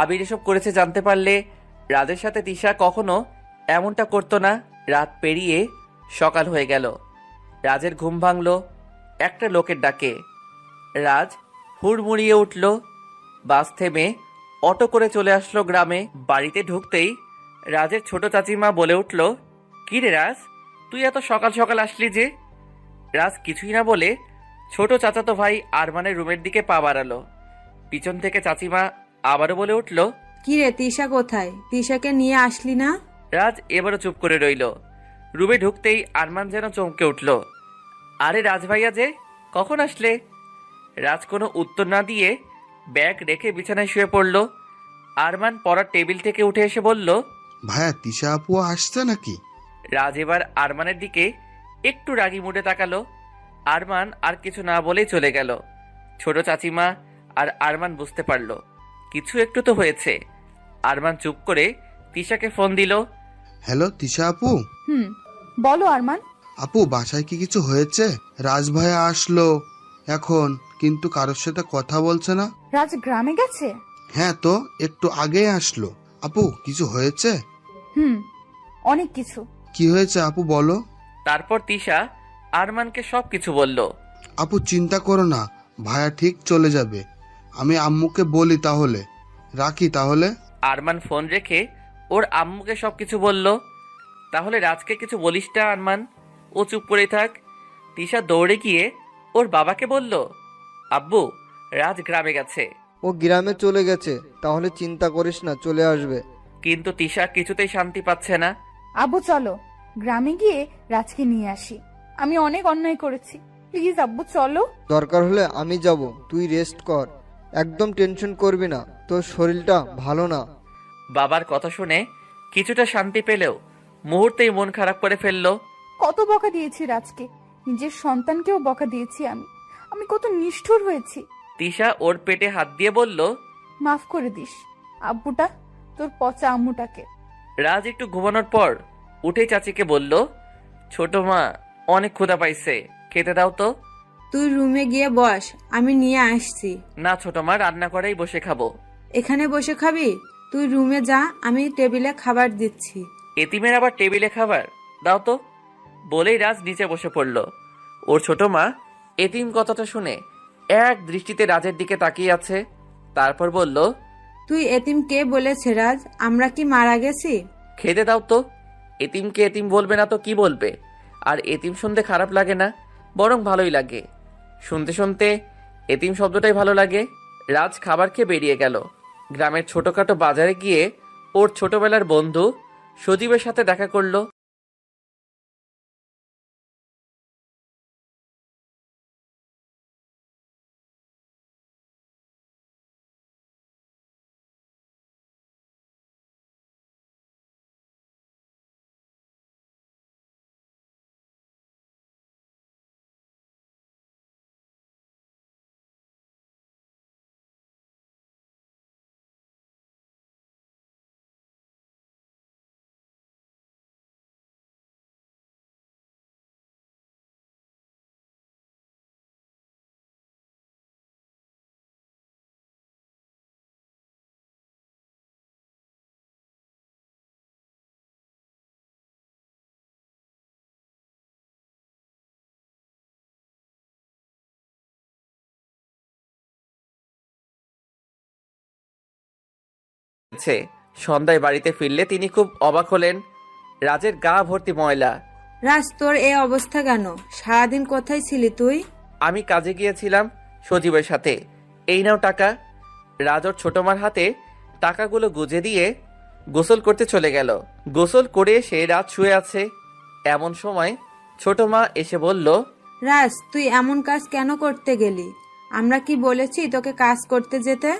আবির এসব করেছে জানতে পারলে রাজের সাথে তিশা কখনো এমনটা করতো না। রাত পেরিয়ে সকাল হয়ে গেল। রাজের ঘুম ভাঙল একটা লোকের ডাকে। রাজ হুড়মুড়িয়ে উঠল। বাস থেমে অটো করে চলে আসলো গ্রামে। বাড়িতে ঢুকতেই রাজের ছোট চাচিমা বলে উঠল, কি রে রাজ, তুই এত সকাল সকাল আসলি যে? রাজ কিছুই না বলে ছোট চাচাতো ভাই আরমানের রুমের দিকে পা বাড়ালো। পিছন থেকে চাচিমা আবারও বলে উঠল, কি রে, তিশা কোথায়? তিশাকে নিয়ে আসলি না? রাজ এবারও চুপ করে রইল। রুমে ঢুকতেই আরমান যেন চমকে উঠল, আরে রাজ ভাইয়া যে, কখন আসলে? রাজ কোনো উত্তর না দিয়ে ব্যাগ রেখে বিছানায় শুয়ে পড়ল। আরমান পড়ার টেবিল থেকে উঠে এসে বলল, ভাইয়া তিশা আপু আসছে নাকি? রাজ এবার আরমানের দিকে একটু রাগি মুডে তাকালো। আরমান আর কিছু না বলেই চলে গেল। ছোট চাচিমা আর আরমান বুঝতে পারল কিছু একটু তো হয়েছে। আরমান চুপ করে তিশাকে ফোন দিল। হ্যালো তিশা আপু। বলো আরমান। আপু বাসায় কি কিছু হয়েছে? রাজ ভাইয়া আসলো এখন, কিন্তু কারোর সাথে কথা বলছে না। রাজ গ্রামে গেছে? হ্যাঁ তো, একটু আগে আসলো। আপু কিছু হয়েছে? অনেক কিছু। কি হয়েছে আপু বলো। তারপর তিশা আরমানকে সবকিছু বলল। আপু চিন্তা করো না, ভাইয়া ঠিক চলে যাবে। আমি আম্মুকে বলি তাহলে, রাখি তাহলে। আরমান ফোন রেখে ওর আম্মুকে সবকিছু বলল। তাহলে রাজকে কিছু বলিস না আরমান, ও চুপ করে থাক। তিশা দৌড়ে গিয়ে ওর বাবাকে বলল, আব্বু রাজ গ্রামে গেছে। ও গ্রামে চলে গেছে, তাহলে চিন্তা করিস না, চলে আসবে। কিন্তু তিশা কিছুতেই শান্তি পাচ্ছে না। আব্বু চলো গ্রামে গিয়ে রাজকে নিয়ে আসি। আমি অনেক অন্যায় করেছি, প্লিজ আব্বু চলো। দরকার হলে আমি যাব, তুই রেস্ট কর, একদম টেনশন করবি না, তোর শরীরটা ভালো না। বাবার কথা শুনে কিছুটা শান্তি পেলেও মুহূর্তেই মন খারাপ করে ফেললো। কত বকা দিয়েছি রাজকে, নিজের সন্তানকেও বকা দিয়েছি আমি। আমি কত নিষ্ঠুর হয়েছি। তিশা ওর পেটে হাত দিয়ে বলল, মাফ করে দিস আব্বুটা, তোর পচা আম্মুটাকে। রাজ একটু ঘুমানোর পর উঠে চাচিকে বলল, ছোট মা অনেক ক্ষুধা পাইছে, খেতে দাও তো। তুই রুমে গিয়ে বস, আমি নিয়ে আসছি। না ছোট মা, রান্না করেই বসে খাবো। এখানে বসে খাবি? তুই রুমে যা, আমি টেবিলে খাবার দিচ্ছি। এতিমের আবার টেবিলে খাবার? দাও তো। বলেই রাজ নিচে বসে পড়ল। ওর ছোট মা এতিম কথাটা শুনে এক দৃষ্টিতে রাজের দিকে তাকিয়ে আছে। তারপর বলল, তুই এতিম কে বলেছে রাজ? আমরা কি মারা গেছি? খেতে দাও তো। এতিমকে এতিম বলবে না তো কি বলবে? আর এতিম শুনতে খারাপ লাগে না, বরং ভালোই লাগে। শুনতে শুনতে এতিম শব্দটাই ভালো লাগে। রাজ খাবার খেয়ে বেরিয়ে গেল। গ্রামের ছোটখাটো বাজারে গিয়ে ওর ছোটবেলার বন্ধু সজীবের সাথে দেখা করলো। সন্ধ্যায় বাড়িতে ফিরলে তিনি খুব অবাক হলেন। রাজের গা ভর্তি ময়লা। রাজ, তোর এ অবস্থা কেন? সারাদিন কোথায় ছিলি তুই? আমি কাজে গিয়েছিলাম সজীবের সাথে। এই নাও টাকা। রাজ ওর ছোট মার হাতে টাকাগুলো গুজে দিয়ে গোসল করতে চলে গেল। গোসল করে এসে রাজ শুয়ে আছে। এমন সময় ছোট মা এসে বলল, রাজ, তুই এমন কাজ কেন করতে গেলি? আমরা কি বলেছি তোকে কাজ করতে যেতে?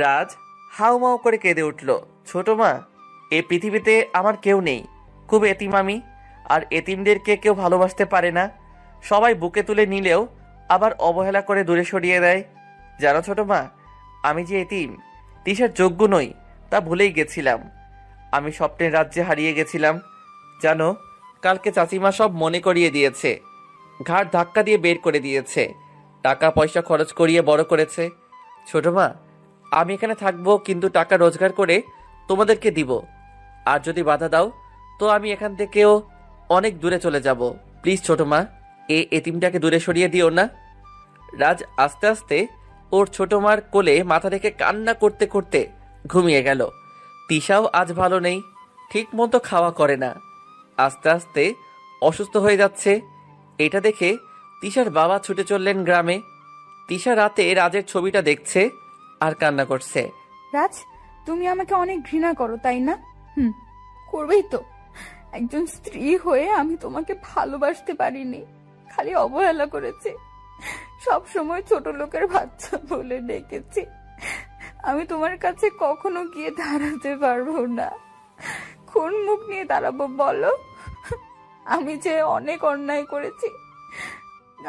রাজ হাউমাউ করে কেঁদে উঠল। ছোট মা, এই পৃথিবীতে আমার কেউ নেই, খুব এতিম আমি। আর এতিমদেরকে কেউ ভালোবাসতে পারে না। সবাই বুকে তুলে নিলেও আবার অবহেলা করে দূরে সরিয়ে দেয়। জানো ছোট মা, আমি যে এতিম, তিশার যোগ্য নই তা ভুলেই গেছিলাম। আমি স্বপ্নের রাজ্যে হারিয়ে গেছিলাম। জানো, কালকে চাচিমা সব মনে করিয়ে দিয়েছে। ঘাড় ধাক্কা দিয়ে বের করে দিয়েছে। টাকা পয়সা খরচ করিয়ে বড় করেছে। ছোট মা, আমি এখানে থাকবো, কিন্তু টাকা রোজগার করে তোমাদেরকে দিব। আর যদি বাধা দাও তো আমি এখান থেকেও অনেক দূরে চলে যাব। প্লিজ ছোট মা, এতিমটাকে দূরে সরিয়ে দিও না। রাজ আস্তে আস্তে ওর ছোট মার কোলে মাথা রেখে কান্না করতে করতে ঘুমিয়ে গেল। তিশাও আজ ভালো নেই, ঠিক মতো খাওয়া করে না, আস্তে আস্তে অসুস্থ হয়ে যাচ্ছে। এটা দেখে তিশার বাবা ছুটে চললেন গ্রামে। তিশা রাতে রাজের ছবিটা দেখছে আর কান্না করছে। রাজ, তুমি আমাকে অনেক ঘৃণা করো, তাই না? করবেই তো। একজন স্ত্রী হয়ে আমি তোমাকে ভালোবাসতে পারিনি, খালি অবহেলা করেছি। সব সময় ছোট লোকের বাচ্চা বলে ডেকেছি। আমি তোমার কাছে কখনো গিয়ে দাঁড়াতে পারবো না। কোন মুখ নিয়ে দাঁড়াবো বলো? আমি যে অনেক অন্যায় করেছি।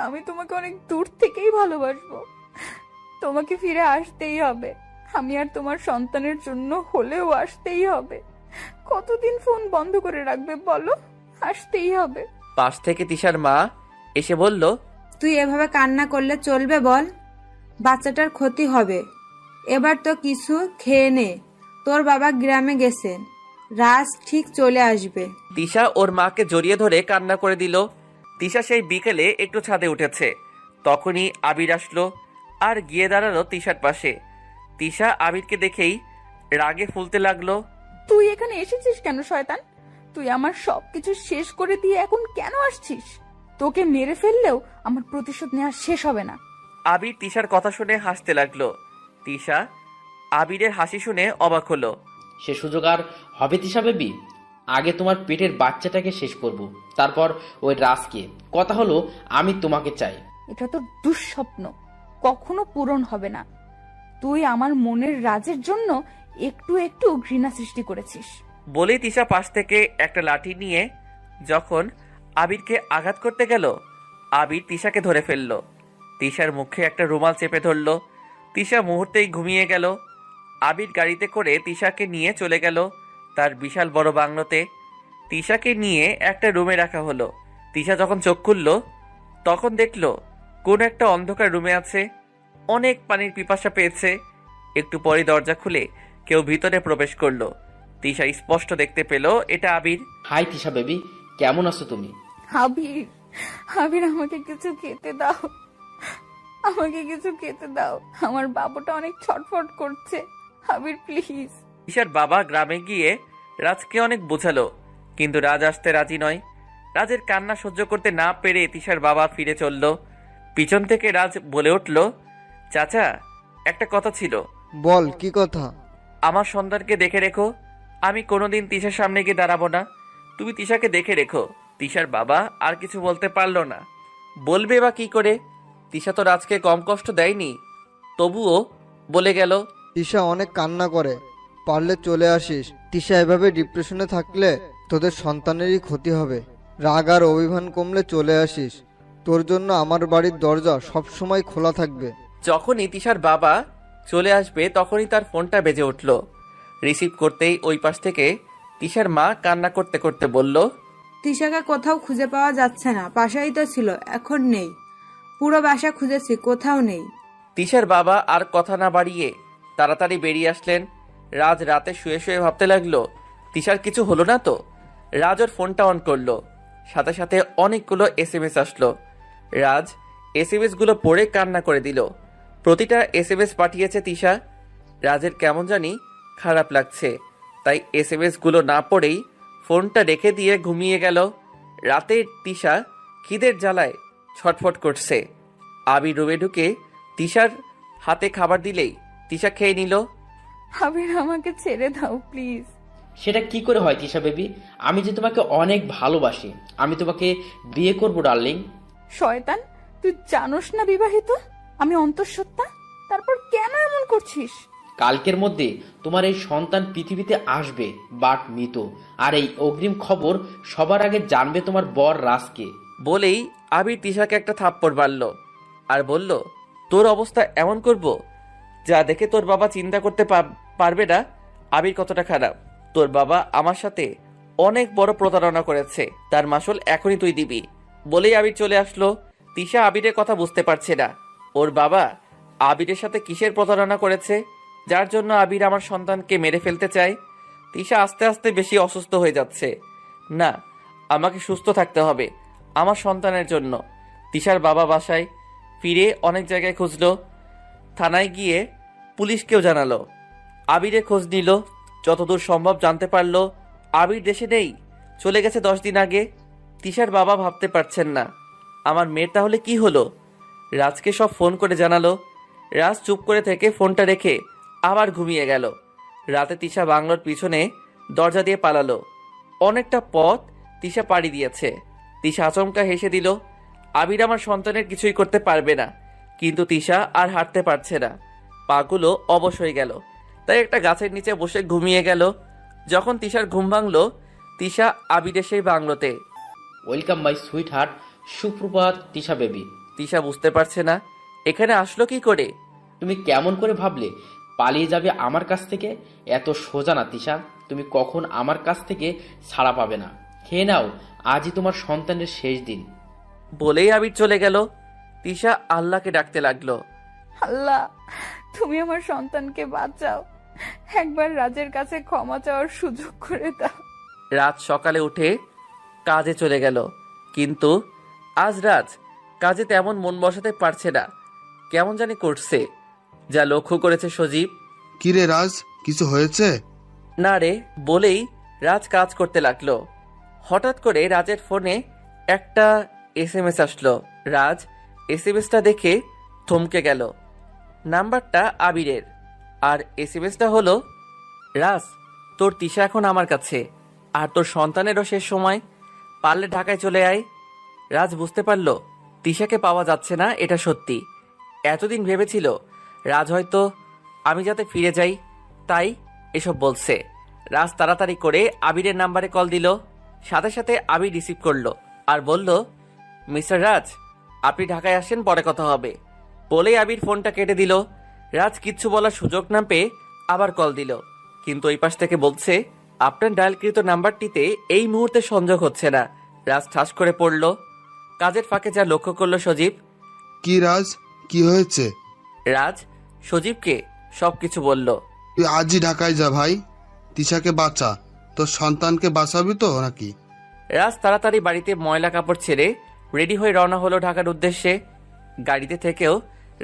আমি তোমাকে অনেক দূর থেকেই ভালোবাসবো। তোমাকে ফিরে আসতেই হবে। আমি আর তোমার সন্তানের জন্য হলেও আসতেই হবে। কতদিন ফোন বন্ধ করে রাখবে বলো? আসতেই হবে। পাশ থেকে তিশার মা এসে বলল, তুই এভাবে কান্না করলে চলবে বল? বাচ্চাটার ক্ষতি হবে। এবার তো কিছু খেয়ে নে, তোর বাবা গ্রামে গেছেন, রাজ ঠিক চলে আসবে। তিশা ওর মাকে জড়িয়ে ধরে কান্না করে দিল। তিশা সেই বিকেলে একটু ছাদে উঠেছে, তখনই আবির আসলো আর গিয়ে দাঁড়ালো তিশার পাশে। তিশা আবিরকে দেখেই রাগে ফুলতে লাগলো। তুই এখানে এসেছিস কেন শয়তান? তুই আমার সবকিছু শেষ করে দিয়ে এখন কেন আসছিস? তোকে মেরে ফেললেও আমার প্রতিশোধ নেওয়া শেষ হবে না। আবির তিশার কথা শুনে হাসতে লাগলো। তিশা আবিরের হাসি শুনে অবাক হলো। সে সুযোগ আর হবে তিশা বেবি? আগে তোমার পেটের বাচ্চাটাকে শেষ করব, তারপর ওই রাজকে। কথা হলো আমি তোমাকে চাই। এটা তো দুঃস্বপ্ন, কখনো পূরণ হবে না। তুই আমার মনের রাজের জন্য একটু একটু ঘৃণা সৃষ্টি করেছিস। বলেই তিশা পাশ থেকে একটা লাঠি নিয়ে যখন আবিরকে আঘাত করতে গেল, আবির তিশাকে ধরে ফেলল। তিশার মুখে একটা রুমাল চেপে ধরল। তিশা মুহূর্তেই ঘুমিয়ে গেল। আবির গাড়িতে করে তিশাকে নিয়ে চলে গেল তার বিশাল বড় বাংলোতে। তিশাকে নিয়ে একটা রুমে রাখা হলো। তিশা যখন চোখ খুলল তখন দেখলো কোন একটা অন্ধকার রুমে আছে। অনেক পানির পিপাসা পেয়েছে। একটু পরে দরজা খুলে কেউ ভিতরে প্রবেশ করলো। তিশা স্পষ্ট দেখতে পেল এটা আবির। হাই তিশা বেবি, কেমন আছো তুমি? আবির, আবির আমাকে কিছু খেতে দাও, আমাকে কিছু খেতে দাও। আমার বাবুটা অনেক ছটফট করছে। আবির প্লিজ। তিশার বাবা গ্রামে গিয়ে রাজকে অনেক বোঝালো, কিন্তু রাজ আসতে রাজি নয়। রাজের কান্না সহ্য করতে না পেরে তিশার বাবা ফিরে চলল। পিছন থেকে রাজ বলে উঠল, চাচা একটা কথা ছিল। বল, কি কথা? আমার সন্তানকে দেখে রেখো। আমি কোনোদিন তিশার সামনে গিয়ে দাঁড়াবো না। তুমি তিশাকে দেখে রেখো। তিশার বাবা আর কিছু বলতে পারলো না। বলবে বা কি করে? তিশা তো রাজকে কম কষ্ট দেয়নি, তবুও বলে গেল। তিশা অনেক কান্না করে, পারলে চলে আসিস। তিশা এভাবে ডিপ্রেশনে থাকলে তোদের সন্তানেরই ক্ষতি হবে। রাগ আর অভিমান কমলে চলে আসিস। তোর জন্য আমার বাড়ির দরজা সবসময় খোলা থাকবে। যখনই তিশার বাবা চলে আসবে তখনই তার ফোনটা বেজে উঠল। রিসিভ করতেই ওই পাশ থেকে তিশার মা কান্না করতে করতে বলল, তিশাকে কোথাও খুঁজে পাওয়া যাচ্ছে না। বাসায় তো ছিল, এখন নেই। পুরো বাসা খুঁজেছি, কোথাও নেই। তিশার বাবা আর কথা না বাড়িয়ে তাড়াতাড়ি বেরিয়ে আসলেন। রাজ রাতে শুয়ে শুয়ে ভাবতে লাগলো, তিশার কিছু হলো না তো। রাজ ওর ফোনটা অন করলো, সাথে সাথে অনেকগুলো এসএমএস আসলো। রাজ এসএমএস গুলো পড়ে কান্না করে দিল। প্রতিটা এসএমএস পাঠিয়েছে তিশা। রাজের কেমন জানি খারাপ লাগছে, তাই এসএমএস গুলো না পড়েই ফোনটা রেখে দিয়ে ঘুমিয়ে গেল। রাতে তিশা খিদের জ্বালায় ছটফট করছে। আবির রুমে ঢুকে তিশার হাতে খাবার দিলেই তিশা খেয়ে নিল। আবির আমাকে ছেড়ে দাও প্লিজ। সেটা কি করে হয় তিশা বেবি? আমি যে তোমাকে অনেক ভালোবাসি। আমি তোমাকে বিয়ে করবো ডার্লিং। শয়তান, তুই জানোস না বিবাহিত, আমি অন্তঃসত্ত্বা। তারপর কেন এমন করছিস? কালকের মধ্যে তোমার এই সন্তান পৃথিবীতে আসবে, বাট মৃত। আর এই অগ্রিম খবর সবার আগে জানবে তোমার বর রাজকে। বলেই আবির তিশাকে একটা থাপ্পড় মারল আর বলল, তোর অবস্থা এমন করব যা দেখে তোর বাবা চিন্তা করতে পারবে না আবির কতটা খারাপ। তোর বাবা আমার সাথে অনেক বড় প্রতারণা করেছে, তার মাসুল এখনই তুই দিবি। বলেই আবির চলে আসলো। তিশা আবিরের কথা বুঝতে পারছে না, ওর বাবা আবিরের সাথে কিসের প্রতারণা করেছে যার জন্য আবির আমার সন্তানকে মেরে ফেলতে চায়। তিশা আস্তে আস্তে বেশি অসুস্থ হয়ে যাচ্ছে। না, আমাকে সুস্থ থাকতে হবে আমার সন্তানের জন্য। তিশার বাবা বাসায় ফিরে অনেক জায়গায় খুঁজলো, থানায় গিয়ে পুলিশকেও জানালো। আবিরের খোঁজ নিল, যতদূর সম্ভব জানতে পারলো আবির দেশে নেই, চলে গেছে 10 দিন আগে। তিশার বাবা ভাবতে পারছেন না আমার মেয়ের তাহলে কি হলো। রাজকে সব ফোন করে জানালো। রাজ চুপ করে থেকে ফোনটা রেখে আবার ঘুমিয়ে গেল। রাতে তিশা বাংলোর পিছনে দরজা দিয়ে পালালো। অনেকটা পথ তিশা পাড়ি দিয়েছে। তিশা আচমকা হেসে দিল। আবির আমার সন্তানের কিছুই করতে পারবে না, কিন্তু তিশা আর হাঁটতে পারছে না। পাগুলো অবশ হয়ে গেল, তাই একটা গাছের নিচে বসে ঘুমিয়ে গেল। যখন তিশার ঘুম ভাঙলো, তিশা আবিরের সেই বাংলোতে। Welcome my sweetheart. সুপ্রভাত তিশা বেবি। তিশা বুঝতে পারছে না এখানে আসলো কি করে। তুমি কেমন করে ভাবলে পালিয়ে যাবে আমার কাছ থেকে? এত সোজা না তিশা, তুমি কখন আমার কাছ থেকে ছাড়া পাবে না। খেয়ে নাও, আজই তোমার সন্তানের শেষ দিন। বলেই আবির চলে গেল। তিশা আল্লাহকে ডাকতে লাগলো, আল্লাহ, তুমি আমার সন্তানকে বাঁচাও। একবার রাজের কাছে ক্ষমা চাওয়ার সুযোগ করে দাও। রাত সকালে উঠে কাজে চলে গেল, কিন্তু আজ রাজ কাজে তেমন মন বসাতে পারছে না, কেমন জানি করছে। যা লক্ষ্য করেছে সজীব। কিরে রাজ, কিছু হয়েছে? না রে, বলেই রাজ কাজ করতে লাগলো। হঠাৎ করে রাজের ফোনে একটা এসএমএস আসলো। রাজ এসএমএসটা দেখে থমকে গেল। নাম্বারটা আবিরের, আর এসএমএসটা হলো, রাজ তোর তিশা এখন আমার কাছে, আর তোর সন্তানেরও শেষ সময়, পারলে ঢাকায় চলে আয়। রাজ বুঝতে পারল তিশাকে পাওয়া যাচ্ছে না, এটা সত্যি। এতদিন ভেবেছিল রাজ হয়তো আমি যাতে ফিরে যাই তাই এসব বলছে। রাজ তাড়াতাড়ি করে আবিরের নাম্বারে কল দিল। সাথে সাথে আবির রিসিভ করলো আর বলল, মিস্টার রাজ, আপনি ঢাকায় আসেন, পরে কথা হবে। বলেই আবির ফোনটা কেটে দিল। রাজ কিচ্ছু বলার সুযোগ না পেয়ে আবার কল দিল, কিন্তু ওই পাশ থেকে বলছে, আপনার ডায়ালকৃত নাম্বারটিতে এই মুহূর্তে সংযোগ হচ্ছে না। রাজ ঠাস করে পড়ল। কাজের ফাঁকে যা লক্ষ্য করল সজীব। কি রাজ, কি হয়েছে? রাজ সজীবকে সবকিছু বলল। তুই আজই ঢাকায় যা ভাই, তিশাকে বাঁচা। তোর সন্তানকে বাঁচাবি তো নাকি? রাজ তাড়াতাড়ি বাড়িতে ময়লা কাপড় ছেড়ে রেডি হয়ে রওনা হলো ঢাকার উদ্দেশ্যে। গাড়িতে থেকেও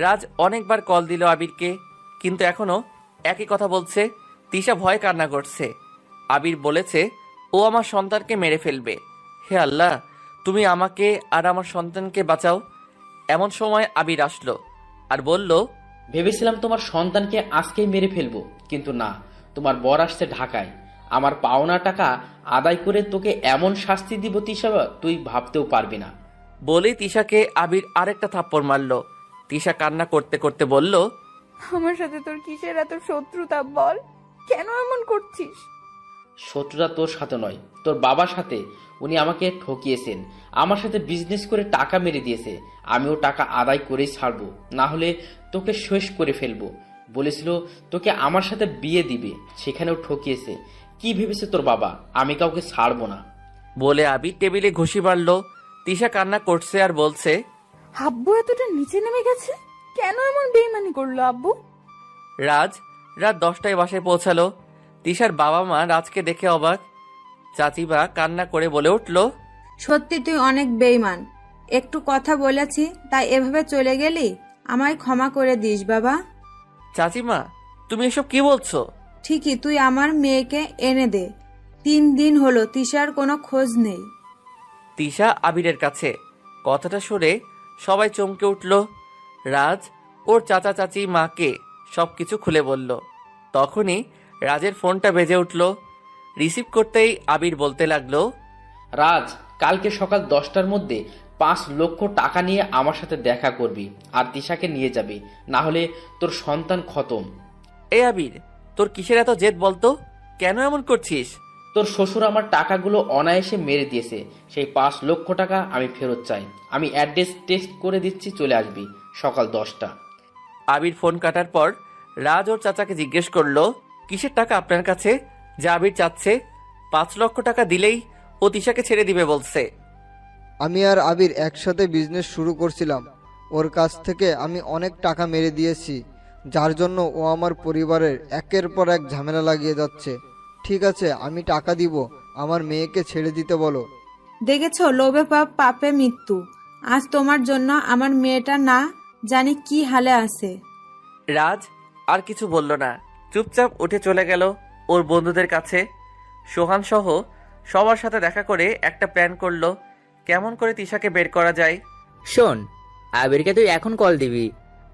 রাজ অনেকবার কল দিল আবিরকে, কিন্তু এখনো একই কথা বলছে। তিশা ভয় কান্না করছে। আবির বলেছে ও আমার সন্তানকে মেরে ফেলবে। হে আল্লাহ, তুমি আমাকে আর আমার সন্তানকে বাঁচাও। এমন সময় আবির আসলো আর বলল, ভেবেছিলাম তোমার সন্তানকে আজকেই মেরে ফেলবো, কিন্তু না, তোমার বর আসছে ঢাকায়। আমার পাওনা টাকা আদায় করে তোকে এমন শাস্তি দিব তিশা, তুই ভাবতেও পারবি না। বলেই তিশাকে আবির আরেকটা থাপ্পড় মারল। তিশা কান্না করতে করতে বলল, আমার সাথে তোর কিসের এত শত্রুতা বল? কেন এমন করছিস? শত্রুতা তোর সাথে নয়, তোর বাবার সাথে। উনি আমাকে ঠকিয়েছেন, আমার সাথে বিজনেস করে টাকা মেরে দিয়েছে। আমিও টাকা আদায় করেই ছাড়বো, না হলে তোকে শেষ করে ফেলবো। বলেছিল তোকে আমার সাথে বিয়ে দিবে, সেখানেও ঠকিয়েছে। কি ভেবেছে তোর বাবা আমি কাউকে ছাড়বো না? বলে আবির টেবিলে ঘুষি মারল। তিশা কান্না করছে আর বলছে, আব্বু এতটা নিচে নেমে গেছে? কেন এমন বেইমানি করলো আব্বু? রাত 10টায় বাসায় পৌঁছালো। তিশার বাবা মা রাজকে দেখে অবাক। চাচিমা কান্না করে বলে উঠল, সত্যি তুই অনেক বেইমান। একটু কথা বলেছি তাই এভাবে চলে গেলি? আমায় ক্ষমা করে দিস বাবা। চাচিমা তুমি এসব কি বলছো? ঠিকই, তুই আমার মেয়েকে এনে দে। 3 দিন হলো তিশার কোনো খোঁজ নেই। তিশা আবিরের কাছে। কথাটা শুনে সবাই চমকে উঠল। রাজ ওর চাচা চাচি মাকে সবকিছু খুলে বলল। তখনই রাজের ফোনটা বেজে উঠল। রিসিভ করতেই আবির বলতে লাগলো, রাজ, কালকে সকাল 10টার মধ্যে 5 লক্ষ টাকা নিয়ে আমার সাথে দেখা করবি আর তিশাকে নিয়ে যাবি, না হলে তোর সন্তান খতম। এ আবির, তোর কিসের এত জেদ বলতো? কেন এমন করছিস? তোর শ্বশুর আমার টাকাগুলো অনায়াসে মেরে দিয়েছে, সেই 5 লক্ষ টাকা আমি ফেরত চাই। আমি অ্যাড্রেস টেক্সট করে দিচ্ছি, চলে আসবি সকাল 10টা। আবির ফোন কাটার পর রাজ ওর চাচাকে জিজ্ঞেস করলো, কিসের টাকা আপনার কাছে যা আবির চাচ্ছে? 5 লক্ষ টাকা দিলেই ও তিশাকে ছেড়ে দিবে বলছে। আমি আর আবির একসাথে বিজনেস শুরু করছিলাম। ওর কাছ থেকে আমি অনেক টাকা মেরে দিয়েছি, যার জন্য ও আমার পরিবারের একের পর এক ঝামেলা লাগিয়ে যাচ্ছে। ঠিক আছে, আমি টাকা দিব, আমার মেয়েকে ছেড়ে দিতে বলো। দেখেছো, লোভে পাপ, পাপে মৃত্যু। আজ তোমার জন্য আমার মেয়েটা না জানি কি হালে আছে। রাজ আর কিছু বলল না, চুপচাপ উঠে চলে গেল ওর বন্ধুদের কাছে। সোহান সহ সবার সাথে দেখা করে একটা প্ল্যান করলো, কেমন করে তিশাকে বের করা যায়। শোন, আবিরকে তুই এখন কল দিবি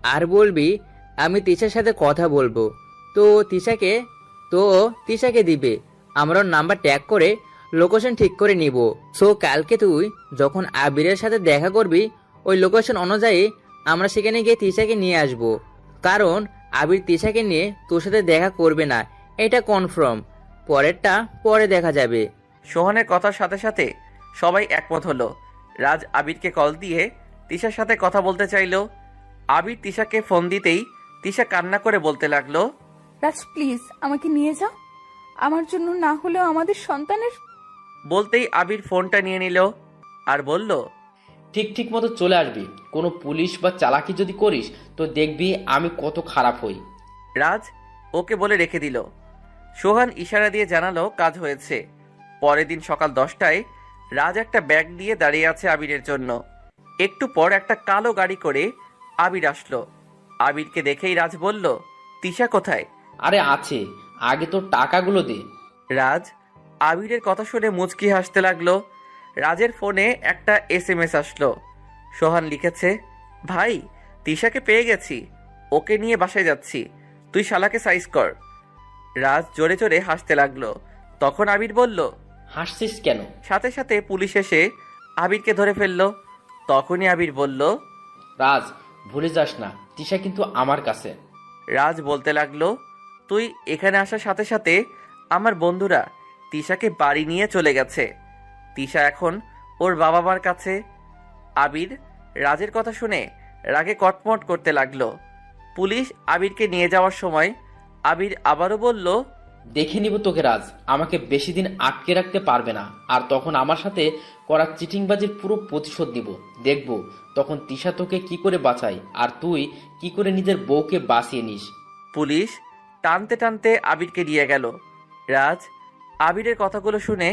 আর বলবি আমি তিশার সাথে কথা বলবো। তো তিশাকে দিবে। আমরা ওর নাম্বার ট্যাগ করে লোকেশন ঠিক করে নিব। সো কালকে তুই যখন আবিরের সাথে দেখা করবি, ওই লোকেশন অনুযায়ী আমরা সেখানে গিয়ে তিশাকে নিয়ে আসব। কারণ আবির তিশাকে নিয়ে তোর সাথে দেখা করবে না, এটা কনফার্ম। পরেরটা পরে দেখা যাবে। সোহানের কথার সাথে সাথে সবাই একমত হলো। রাজ আবিরকে কল দিয়ে তিশার সাথে কথা বলতে চাইলো। আবির তিশাকে ফোন দিতেই তিশা কান্না করে বলতে লাগলো, রাজ প্লিজ আমাকে নিয়ে যাও, আমার জন্য না হলেও আমাদের সন্তানের। বলতেই আবির ফোনটা নিয়ে নিল আর বলল, ঠিক মতো চলে আসবি। কোনো পুলিশ বা চালাকি যদি করিস তো দেখবি আমি কত খারাপ হই। রাজ ওকে বলে রেখে দিল। সোহান ইশারা দিয়ে জানালো কাজ হয়েছে। পরের দিন সকাল 10টায় রাজ একটা ব্যাগ নিয়ে দাঁড়িয়ে আছে আবিরের জন্য। একটু পর একটা কালো গাড়ি করে আবির আসলো। আবিরকে দেখেই রাজ বলল, তিশা কোথায়? আরে আছে, আগে তোর টাকাগুলো দে। রাজ আবিরের কথা শুনে মুচকি হাসতে লাগলো। রাজের ফোনে একটা SMS আসলো। সোহান লিখেছে, ভাই তিশাকে পেয়ে গেছি, ওকে নিয়ে বাসায় যাচ্ছি, তুই শালাকে সাইজ কর। রাজ জোরে জোরে হাসতে লাগলো। তখন আবির বলল, হাসছিস কেন? সাথে সাথে পুলিশ এসে আবিরকে ধরে ফেললো। তখনই আবির বলল, রাজ, ভুলে যাস না তিশা কিন্তু আমার কাছে। রাজ বলতে লাগলো, তুই এখানে আসার সাথে সাথে আমার বন্ধুরা তিশাকে বাড়ি নিয়ে চলে গেছে। তিশা এখন ওর বাবা মার কাছে। আবির রাজের কথা শুনে রাগে কটমট করতে লাগলো। পুলিশ আবিরকে নিয়ে যাওয়ার সময় আবির আবারও বলল, দেখে নিব তোকে রাজ, আমাকে বেশি দিন আটকে রাখতে পারবে না। আর তখন আমার সাথে করা চিটিংবাজির পুরো প্রতিশোধ দিব। দেখব তখন তিশা তোকে কি করে বাঁচায় আর তুই কি করে নিজের বউকে বাঁচিয়ে নিস। পুলিশ টানতে টানতে আবিরকে নিয়ে গেল। রাজ আবিরের কথাগুলো শুনে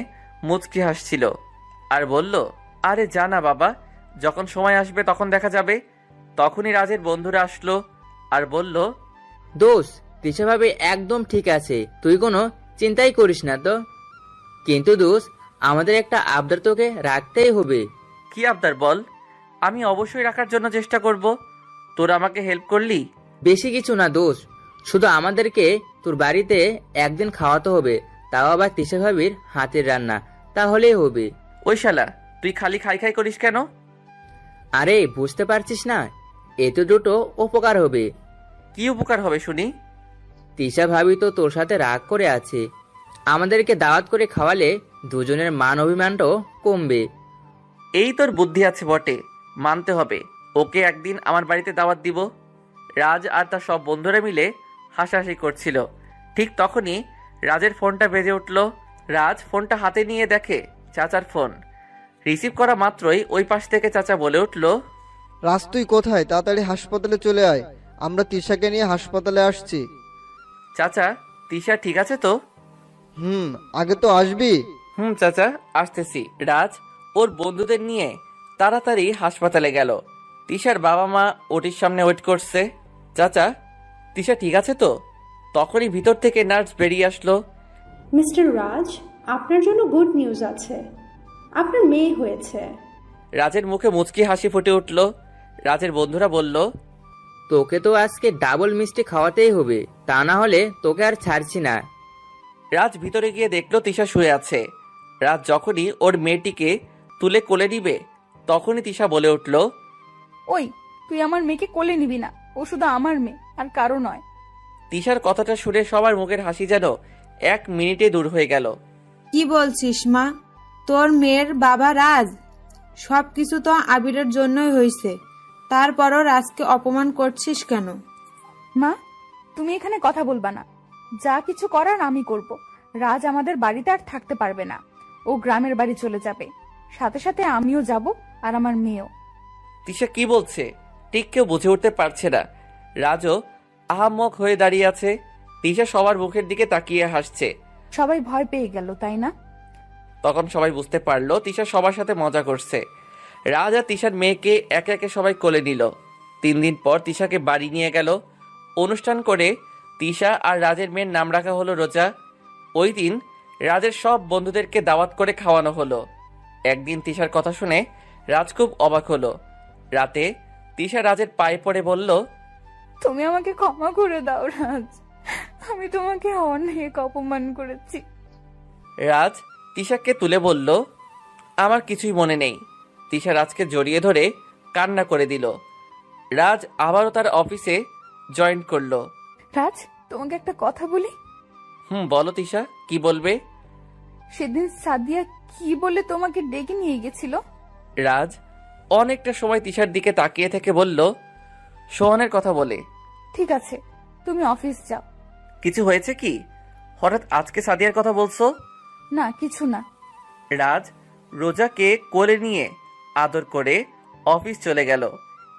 মুচকি হাসছিল আর বলল, আরে জানা বাবা, যখন সময় আসবে তখন দেখা যাবে। তখনই রাজের বন্ধুরা আসলো আর বলল, দোষ তিশা ভাবি একদম ঠিক আছে, তুই কোনো চিন্তাই করিস না তো। কিন্তু দোষ, আমাদের একটা আবদার তোকে রাখতেই হবে। কি আবদার বল? আমি অবশ্যই রাখার জন্য চেষ্টা করব। তোর আমাকে হেল্প করলি। বেশি কিছু না দোষ, শুধু আমাদেরকে তোর বাড়িতে একদিন খাওয়াতে হবে, তাও আবার তিশা ভাবির হাতের রান্না, তাহলেই হবে। ওই শালা, তুই খালি খাই খাই করিস কেন? আরে বুঝতে পারছিস না, এতে দুটো উপকার হবে। কি উপকার হবে শুনি? তিশা ভাবি তো তোর সাথে রাগ করে আছে, আমাদেরকে দাওয়াত করে খাওয়ালে দুজনের মান অভিমানটাও কমবে। এই তোর বুদ্ধি আছে বটে, মানতে হবে। ওকে একদিন আমার বাড়িতে দাওয়াত দিব। রাজ আর তার সব বন্ধুরা মিলে হাসাহাসি করছিল। ঠিক তখনই রাজের ফোনটা বেজে উঠল। রাজ ফোনটা হাতে নিয়ে দেখে চাচার ফোন। রিসিভ করা মাত্রই ওই পাশ থেকে চাচা বলে উঠল, রাজ তুই কোথায়? তাড়াতাড়ি হাসপাতালে চলে আয়, আমরা তিশাকে নিয়ে হাসপাতালে আসছি। চাচা, তিশা ঠিক আছে তো? আগে তো আসবি। চাচা, আসতেছি। রাজ ওর বন্ধুদের নিয়ে তাড়াতাড়ি হাসপাতালে গেল। তিশার বাবা মা ওটির সামনে ওয়েট করছে। চাচা, তিশা ঠিক আছে তো? তখনই ভিতর থেকে নার্স বেরিয়ে আসলো। মিস্টার রাজ, আপনার জন্য গুড নিউজ আছে, আপনার মেয়ে হয়েছে। রাজের মুখে মুচকি হাসি ফুটে উঠল। রাজের বন্ধুরা বলল, তোকে তো আজকে ডাবল মিষ্টি খাওয়াতেই হবে, তা না হলে তোকে আর ছাড়ছি না। রাজ ভিতরে গিয়ে দেখলো তিশা শুয়ে আছে। রাজ যখনই ওর মেয়েটিকে তুলে কোলে নিবে তখনই তিশা বলে উঠল, ওই, তুই আমার মেয়েকে কোলে নিবি না, ও শুধু আমার মেয়ে আর কারো নয়। তিশার কথাটা শুনে সবার মুখের হাসি যেন 1 মিনিটে দূর হয়ে গেল। কি বলছিস মা? তোর মেয়ের বাবা রাজ? সবকিছু তো আবিরের জন্যই হয়েছে, তারপরও রাজকে অপমান করছিস কেন? মা, তুমি এখানে কথা বলবা না। যা কিছু করার আমি করব। রাজ আমাদের বাড়িতে আর থাকতে পারবে না, ও গ্রামের বাড়ি চলে যাবে। সাথে সাথে আমিও যাব আর আমার মেয়েও। তিশা কি বলছে ঠিক কেউ বুঝে উঠতে পারছে না। রাজও আহাম্মক হয়ে দাঁড়িয়ে আছে। তিশা সবার মুখের দিকে তাকিয়ে হাসছে। সবাই ভয় পেয়ে গেল, তাই না? তখন সবাই বুঝতে পারলো তিশা সবার সাথে মজা করছে। রাজ আর তিশার মেয়েকে একে একে সবাই কোলে নিল। 3 দিন পর তিশাকে বাড়ি নিয়ে গেল। অনুষ্ঠান করে তিশা আর রাজের মেয়ের নাম রাখা হলো রোজা। ওই দিন রাজের সব বন্ধুদেরকে দাওয়াত করে খাওয়ানো হলো। একদিন তিশার কথা শুনে রাজ খুব অবাক হলো। রাতে তিশা রাজের পায়ে পড়ে বলল, তুমি আমাকে ক্ষমা করে দাও রাজ, আমি তোমাকে অনেক অপমান করেছি। রাজ তিশাকে তুলে বলল, আমার কিছুই মনে নেই। তিশা রাজকে জড়িয়ে ধরে কান্না করে দিল। রাজ আবারও তার অফিসে জয়েন করলো। রাজ, তোমাকে একটা কথা বলি। বলো তিশা, কি বলবে? সেদিন সাদিয়া কি বলে তোমাকে ডেকে নিয়ে গেছিল? রাজ অনেকটা সময় তিশার দিকে তাকিয়ে থেকে বলল, সোহানের কথা বলে। ঠিক আছে, তুমি অফিস যাও। কিছু হয়েছে কি? হঠাৎ আজকে সাদিয়ার কথা বলছো? না, কিছু না। রাজ রোজাকে কোলে নিয়ে আদর করে অফিস চলে গেল।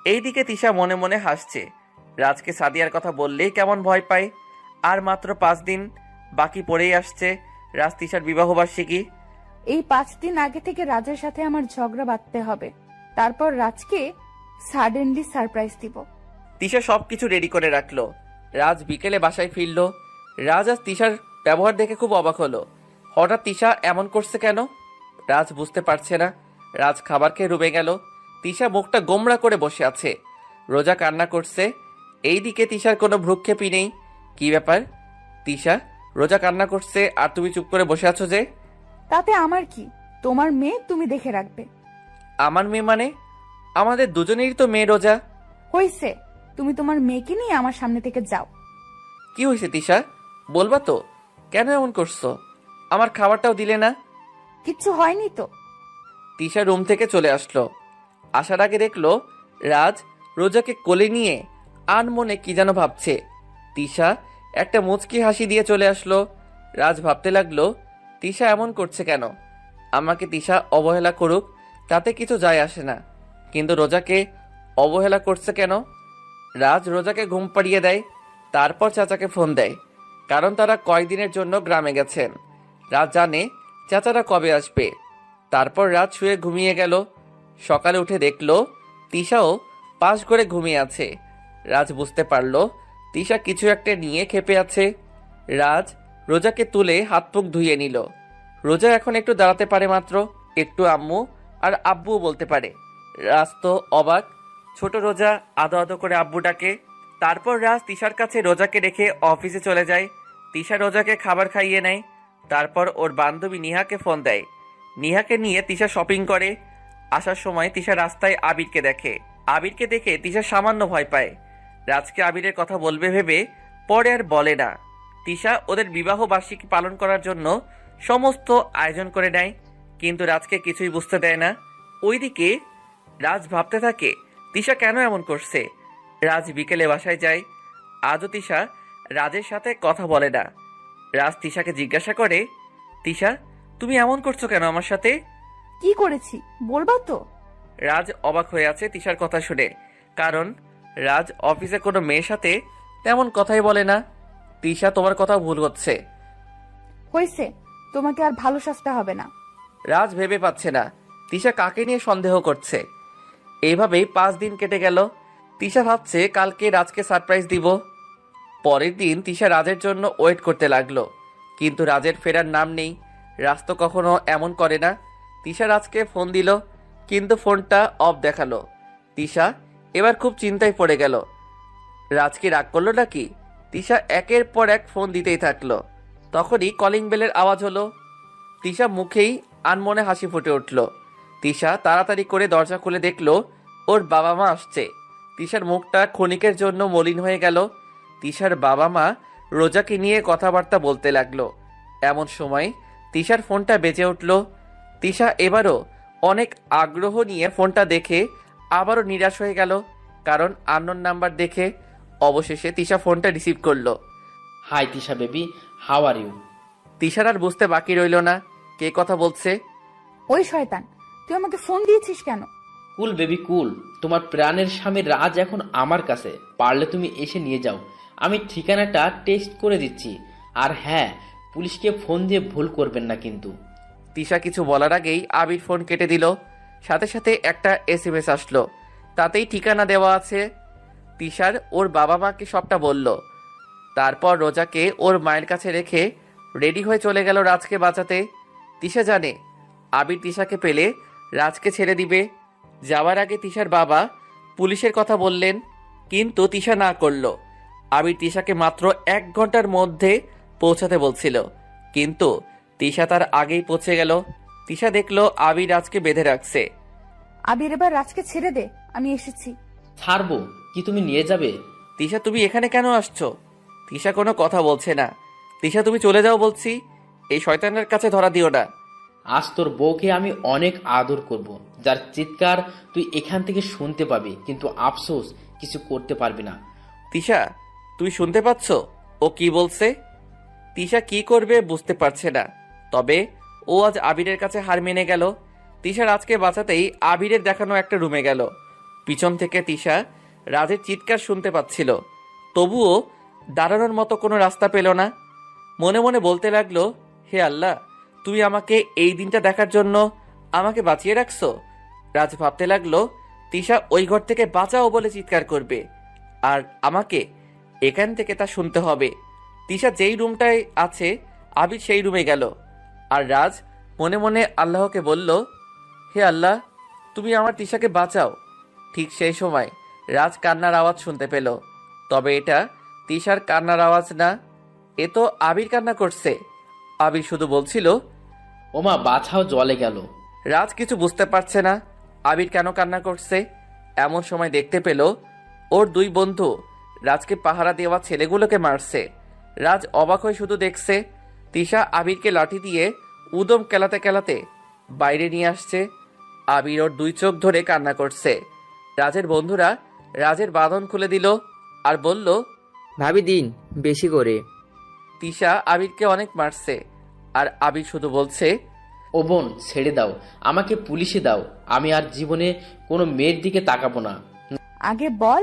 এইদিকে তিশা মনে মনে হাসছে। রাজকে সাদিয়ার কথা বললেই কেমন ভয় পায়। আর মাত্র 5 দিন বাকি পড়েই আসছে রাজ তিশার বিবাহবার্ষিকী। এই 5 দিন আগে থেকে রাজের সাথে আমার ঝগড়া বাঁধতে হবে, তারপর রাজকে সাডেনলি সারপ্রাইজ দিব। তিশা সবকিছু রেডি করে রাখলো। রাজ বিকেলে বাসায় ফিরল। রাজ আজ তিশার ব্যবহার দেখে খুব অবাক হলো। হঠাৎ তিশা এমন করছে কেন? রাজ বুঝতে পারছে না। রাজ খাবার খেয়ে রুমে গেল। তিশা মুখটা গোমড়া করে বসে আছে। রোজা কান্না করছে। এইদিকে তিশার কোনো ভ্রুক্ষেপই নেই। কি ব্যাপার তিশা? রোজা কান্না করছে আর তুমি চুপ করে বসে আছো যে? তাতে আমার কি? তোমার মেয়ে তুমি দেখে রাখবে। আমার মেয়ে মানে? আমাদের দুজনেরই তো মেয়ে রোজা। হইছে, তুমি তোমার মেয়েকে নিয়ে আমার সামনে থেকে যাও। কি হয়েছে তিশা, বলবা তো? কেন এমন করছো? আমার খাবারটাও দিলে না। কিচ্ছু হয়নি তো। তিশা রুম থেকে চলে আসলো। আসার আগে দেখলো রাজ রোজাকে কোলে নিয়ে আনমনে কি যেন ভাবছে। তিশা একটা মুচকি হাসি দিয়ে চলে আসলো। রাজ ভাবতে লাগলো, তিশা এমন করছে কেন? আমাকে তিশা অবহেলা করুক, তাতে কিছু যায় আসে না, কিন্তু রোজাকে অবহেলা করছে কেন? রাজ রোজাকে ঘুম পাড়িয়ে দেয়, তারপর চাচাকে ফোন দেয়, কারণ তারা কয়েকদিনের জন্য গ্রামে গেছেন। রাজ জানে চাচারা কবে আসবে। তারপর রাত শুয়ে ঘুমিয়ে গেল। সকালে উঠে দেখলো তিশাও পাশ করে ঘুমিয়ে আছে। রাজ বুঝতে পারল তিশা কিছু একটা নিয়ে ক্ষেপে আছে। রাজ রোজাকে তুলে হাত মুখ ধুয়ে নিল। রোজা এখন একটু দাঁড়াতে পারে, মাত্র একটু আম্মু আর আব্বুও বলতে পারে। রাজ তো অবাক। ছোট রোজা আদো আদো করে আব্বু ডাকে। তারপর রাজ তিশার কাছে রোজাকে রেখে অফিসে চলে যায়। তিশা রোজাকে খাবার খাইয়ে নেয়। তারপর ওর বান্ধবী নিহাকে ফোন দেয়। নিহাকে নিয়ে তিশা শপিং করে। আসার সময় তিশা রাস্তায় আবিরকে দেখে। আবিরকে দেখে তিশা সামান্য ভয় পায়। রাজকে আবিরের কথা বলবে ভেবে পরে আর বলে না। তিশা ওদের বিবাহ বার্ষিকী পালন করার জন্য সমস্ত আয়োজন করে নেয়, কিন্তু রাজকে কিছুই বুঝতে দেয় না। ওইদিকে রাজ ভাবতে থাকে তিশা কেন এমন করছে। রাজ বিকেলে বাসায় যায়। আজও তিশা রাজের সাথে কথা বলে না। রাজ তিশাকে জিজ্ঞাসা করে, তিশা তুমি এমন করছো কেন আমার সাথে? কি করেছি বলবা তো? রাজ অবাক হয়ে আছে তিশার কথা শুনে, কারণ রাজ অফিসে কোনো মেয়ের সাথে তেমন কথাই বলে না। তিশা তোমার কথা ভুল হচ্ছে। হয়েছে, তোমাকে আর ভালো সাজতে হবে না। রাজ ভেবে পাচ্ছে না তিশা কাকে নিয়ে সন্দেহ করছে। এইভাবেই 5 দিন কেটে গেল। তিশা ভাবছে কালকে রাজকে সারপ্রাইজ দিব। পরের দিন তিশা রাজের জন্য ওয়েট করতে লাগলো, কিন্তু রাজের ফেরার নাম নেই। রাজ তো কখনো এমন করে না। তিশা রাজকে ফোন দিল, কিন্তু ফোনটা অফ দেখালো। তিশা এবার খুব চিন্তায় পড়ে গেল। রাজ কি রাগ করলো নাকি? তিশা একের পর এক ফোন দিতেই থাকলো। তখনই কলিং বেলের আওয়াজ হলো। তিশা মুখেই আনমনে হাসি ফুটে উঠল। তিশা তাড়াতাড়ি করে দরজা খুলে দেখলো ওর বাবা মা আসছে। তিশার মুখটা ক্ষণিকের জন্য মলিন হয়ে গেল। তিশার বাবা মা রোজাকে নিয়ে কথাবার্তা বলতে লাগলো। এমন সময় তিশার ফোনটা বেজে উঠল। তিশা এবারও অনেক আগ্রহ নিয়ে ফোনটা দেখে আবারও নিরাশ হয়ে গেল, কারণ আননোন নাম্বার দেখে। অবশেষে তিশা ফোনটা রিসিভ করলো। Hi Tisha baby, how are you? তিশার আর বুঝতে বাকি রইল না কে কথা বলছে। ওই শয়তান, তুই আমাকে ফোন দিয়েছিস কেন? কুল বেবি কুল, তোমার প্রাণের স্বামী রাজ এখন আমার কাছে, পারলে তুমি এসে নিয়ে যাও। আমি ঠিকানাটা টেস্ট করে দিচ্ছি। আর হ্যাঁ, পুলিশকে ফোন দিয়ে ভুল করবেন না কিন্তু। তিশা কিছু বলার আগেই আবির ফোন কেটে দিল। সাথে সাথে একটা SMS আসলো, তাতেই ঠিকানা দেওয়া আছে। তিশার ওর বাবা মাকে সবটা বলল। তারপর রোজাকে ওর মায়ের কাছে রেখে রেডি হয়ে চলে গেল রাজকে বাঁচাতে। তিশা জানে আবির তিশাকে পেলে রাজকে ছেড়ে দিবে। যাওয়ার আগে তিশার বাবা পুলিশের কথা বললেন, কিন্তু তিশা না করলো। আবির তিশাকে মাত্র 1 ঘন্টার মধ্যে পৌঁছাতে বলছিল, কিন্তু তিশা তার আগেই পৌঁছে গেল। তিশা দেখলো আবির রাজকে বেঁধে রাখছে। আবির, এবার রাজকে ছেড়ে দে, আমি এসেছি। ছাড়বো কি, তুমি নিয়ে যাবে? তিশা তুমি এখানে কেন আসছো? তিশা কোনো কথা বলছে না। তিশা তুমি চলে যাও বলছি, এই শয়তানের কাছে ধরা দিও না। আজ তোর বউকে আমি অনেক আদর করব, যার চিৎকার তুই এখান থেকে শুনতে পাবি, কিন্তু আফসোস কিছু করতে পারবি না। তিশা তুমি শুনতে পাচ্ছ ও কি বলছে? তিশা কি করবে বুঝতে পারছে না, তবে ও আজ আবিরের কাছে হার মেনে গেল। তিশা রাজকে বাঁচাতেই আবিরের দেখানো একটা রুমে গেল। পিছন থেকে তিশা রাজের চিৎকার শুনতে পাচ্ছিল, তবুও দাঁড়ানোর মতো কোনো রাস্তা পেল না। মনে মনে বলতে লাগলো, হে আল্লাহ, তুমি আমাকে এই দিনটা দেখার জন্য আমাকে বাঁচিয়ে রাখছো। রাজ ভাবতে লাগলো তিশা ওই ঘর থেকে বাঁচাও বলে চিৎকার করবে, আর আমাকে এখান থেকে তা শুনতে হবে। তিশা যেই রুমটায় আছে আবির সেই রুমে গেল, আর রাজ মনে মনে আল্লাহকে বলল, হে আল্লাহ, তুমি আমার তিশাকে বাঁচাও। ঠিক সেই সময় রাজ কান্নার আওয়াজ শুনতে পেল, তবে এটা তিশার কান্নার আওয়াজ না, এ তো আবির কান্না করছে। আবির শুধু বলছিল, ওমা বাছাও জলে গেল। রাজ কিছু বুঝতে পারছে না আবির কেন কান্না করছে। এমন সময় দেখতে পেল ওর 2 বন্ধু রাজকে পাহারা দেওয়া ছেলেগুলোকে মারছে। রাজ অবাক হয়ে শুধু দেখছে। তিশা আবিরকে লাঠি দিয়ে উদম কেলাতে কেলাতে বাইরে নিয়ে আসছে। আবির ওর 2 চোখ ধরে কান্না করছে। রাজের বন্ধুরা রাজের বাঁধন খুলে দিল আর বলল, ভাবি দিন বেশি করে। তিশা আবিরকে অনেক মারছে, আর আবির শুধু বলছে, ও বোন ছেড়ে দাও, আমাকে পুলিশে দাও, আমি আর জীবনে কোনো মেয়ের দিকে তাকাবো না। আগে বল,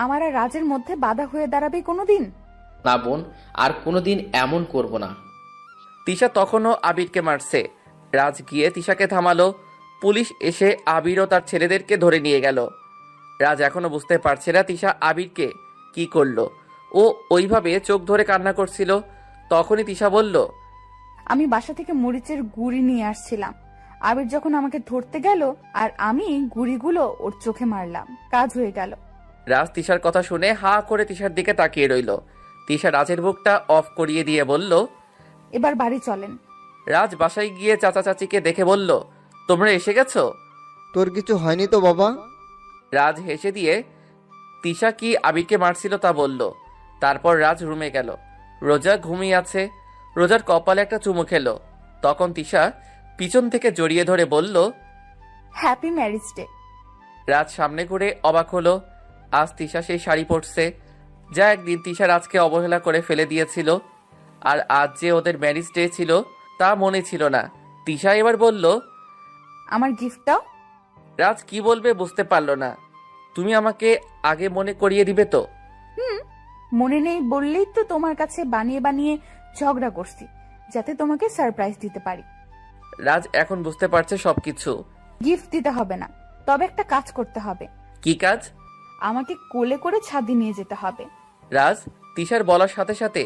আমার আর রাজের মধ্যে বাধা হয়ে দাঁড়াবে কোনোদিন? না বোন, আর কোনোদিন এমন করব না। তিশা তখনও আবিরকে মারছে। রাজ গিয়ে তিশাকে থামালো। পুলিশ এসে আবির ও তার ছেলেদেরকে ধরে নিয়ে গেল। রাজ এখনো বুঝতে পারছে না তিশা আবিরকে কি করলো। ও ওইভাবে চোখ ধরে কান্না করছিল। তখনই তিশা বলল, আমি বাসা থেকে মরিচের গুঁড়ি নিয়ে আসছিলাম। আবির যখন আমাকে ধরতে গেল, আর আমি গুঁড়িগুলো ওর চোখে মারলাম, কাজ হয়ে গেল। রাজ তিশার কথা শুনে হা করে তিশার দিকে তাকিয়ে রইল। তিশা রাজের বুকটা অফ করিয়ে দিয়ে বলল, এবার বাড়ি চলেন। রাজ বাসায় গিয়ে চাচা চাচিকে দেখে বলল, তোমরা এসে গেছো? তোর কিছু হয়নি তো বাবা? রাজ হেসে দিয়ে তিশা কি আবিরকে মারছিল তা বলল। তারপর রাজ রুমে গেল। রোজা ঘুমিয়ে আছে। রোজার কপালে একটা চুমু খেলো। তখন তিশা পিছন থেকে জড়িয়ে ধরে বলল, হ্যাপি ম্যারেজ ডে। রাজ সামনে ঘুরে অবাক হলো। আজ তিশা সেই শাড়ি পরছে যা একদিন তিশা রাজকে অবহেলা করে ফেলে দিয়েছিল। আর আজ যে ওদের ম্যারেজ ডে ছিল তা মনে ছিল না। তিশা এবার বলল, আমার গিফটটাও? রাজ কি বলবে বুঝতে পারল না। তুমি আমাকে আগে মনে করিয়ে দিবে তো? মনে নেই বললেই তো তোমার কাছে বানিয়ে বানিয়ে ঝগড়া করছি, যাতে তোমাকে সারপ্রাইজ দিতে পারি। রাজ এখন বুঝতে পারছে সবকিছু। গিফট দিতে হবে না, তবে একটা কাজ করতে হবে। কি কাজ? আমাকে কোলে করে ছাদে নিয়ে যেতে হবে। রাজ তিশার বলার সাথে সাথে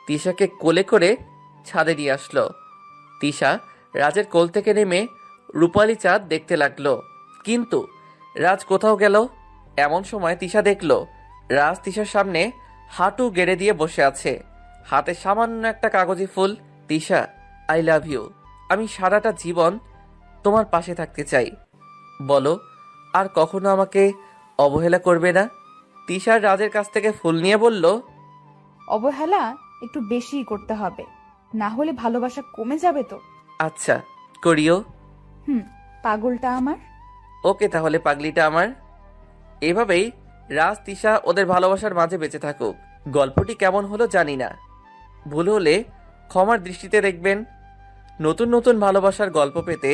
তিশাকে কোলে করে ছাদে নিয়ে আসলো। তিশা রাজের কোল থেকে নেমে রূপালী চাঁদ দেখতে লাগলো। কিন্তু রাজ কোথাও গেল। এমন সময় তিশা দেখলো রাজ তিশার সামনে হাঁটু গেড়ে দিয়ে বসে আছে, হাতে সামান্য একটা কাগজি ফুল। Tisha, I love you. আমি সারাটা জীবন তোমার পাশে থাকতে চাই। বলো, আর কখনো আমাকে অবহেলা করবে না? তিশার রাজের কাছ থেকে ফুল নিয়ে বলল, অবহেলা একটু বেশিই করতে হবে, না হলে ভালোবাসা কমে যাবে তো। আচ্ছা করিও। পাগলটা আমার। ওকে তাহলে পাগলিটা আমার। এভাবেই রাজ তিশা ওদের ভালোবাসার মাঝে বেঁচে থাকুক। গল্পটি কেমন হলো জানি না, ভুল হলে ক্ষমার দৃষ্টিতে দেখবেন। নতুন নতুন ভালোবাসার গল্প পেতে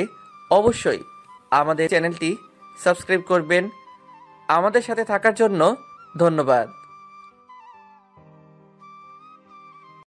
অবশ্যই আমাদের চ্যানেলটি সাবস্ক্রাইব করবেন। আমাদের সাথে থাকার জন্য ধন্যবাদ।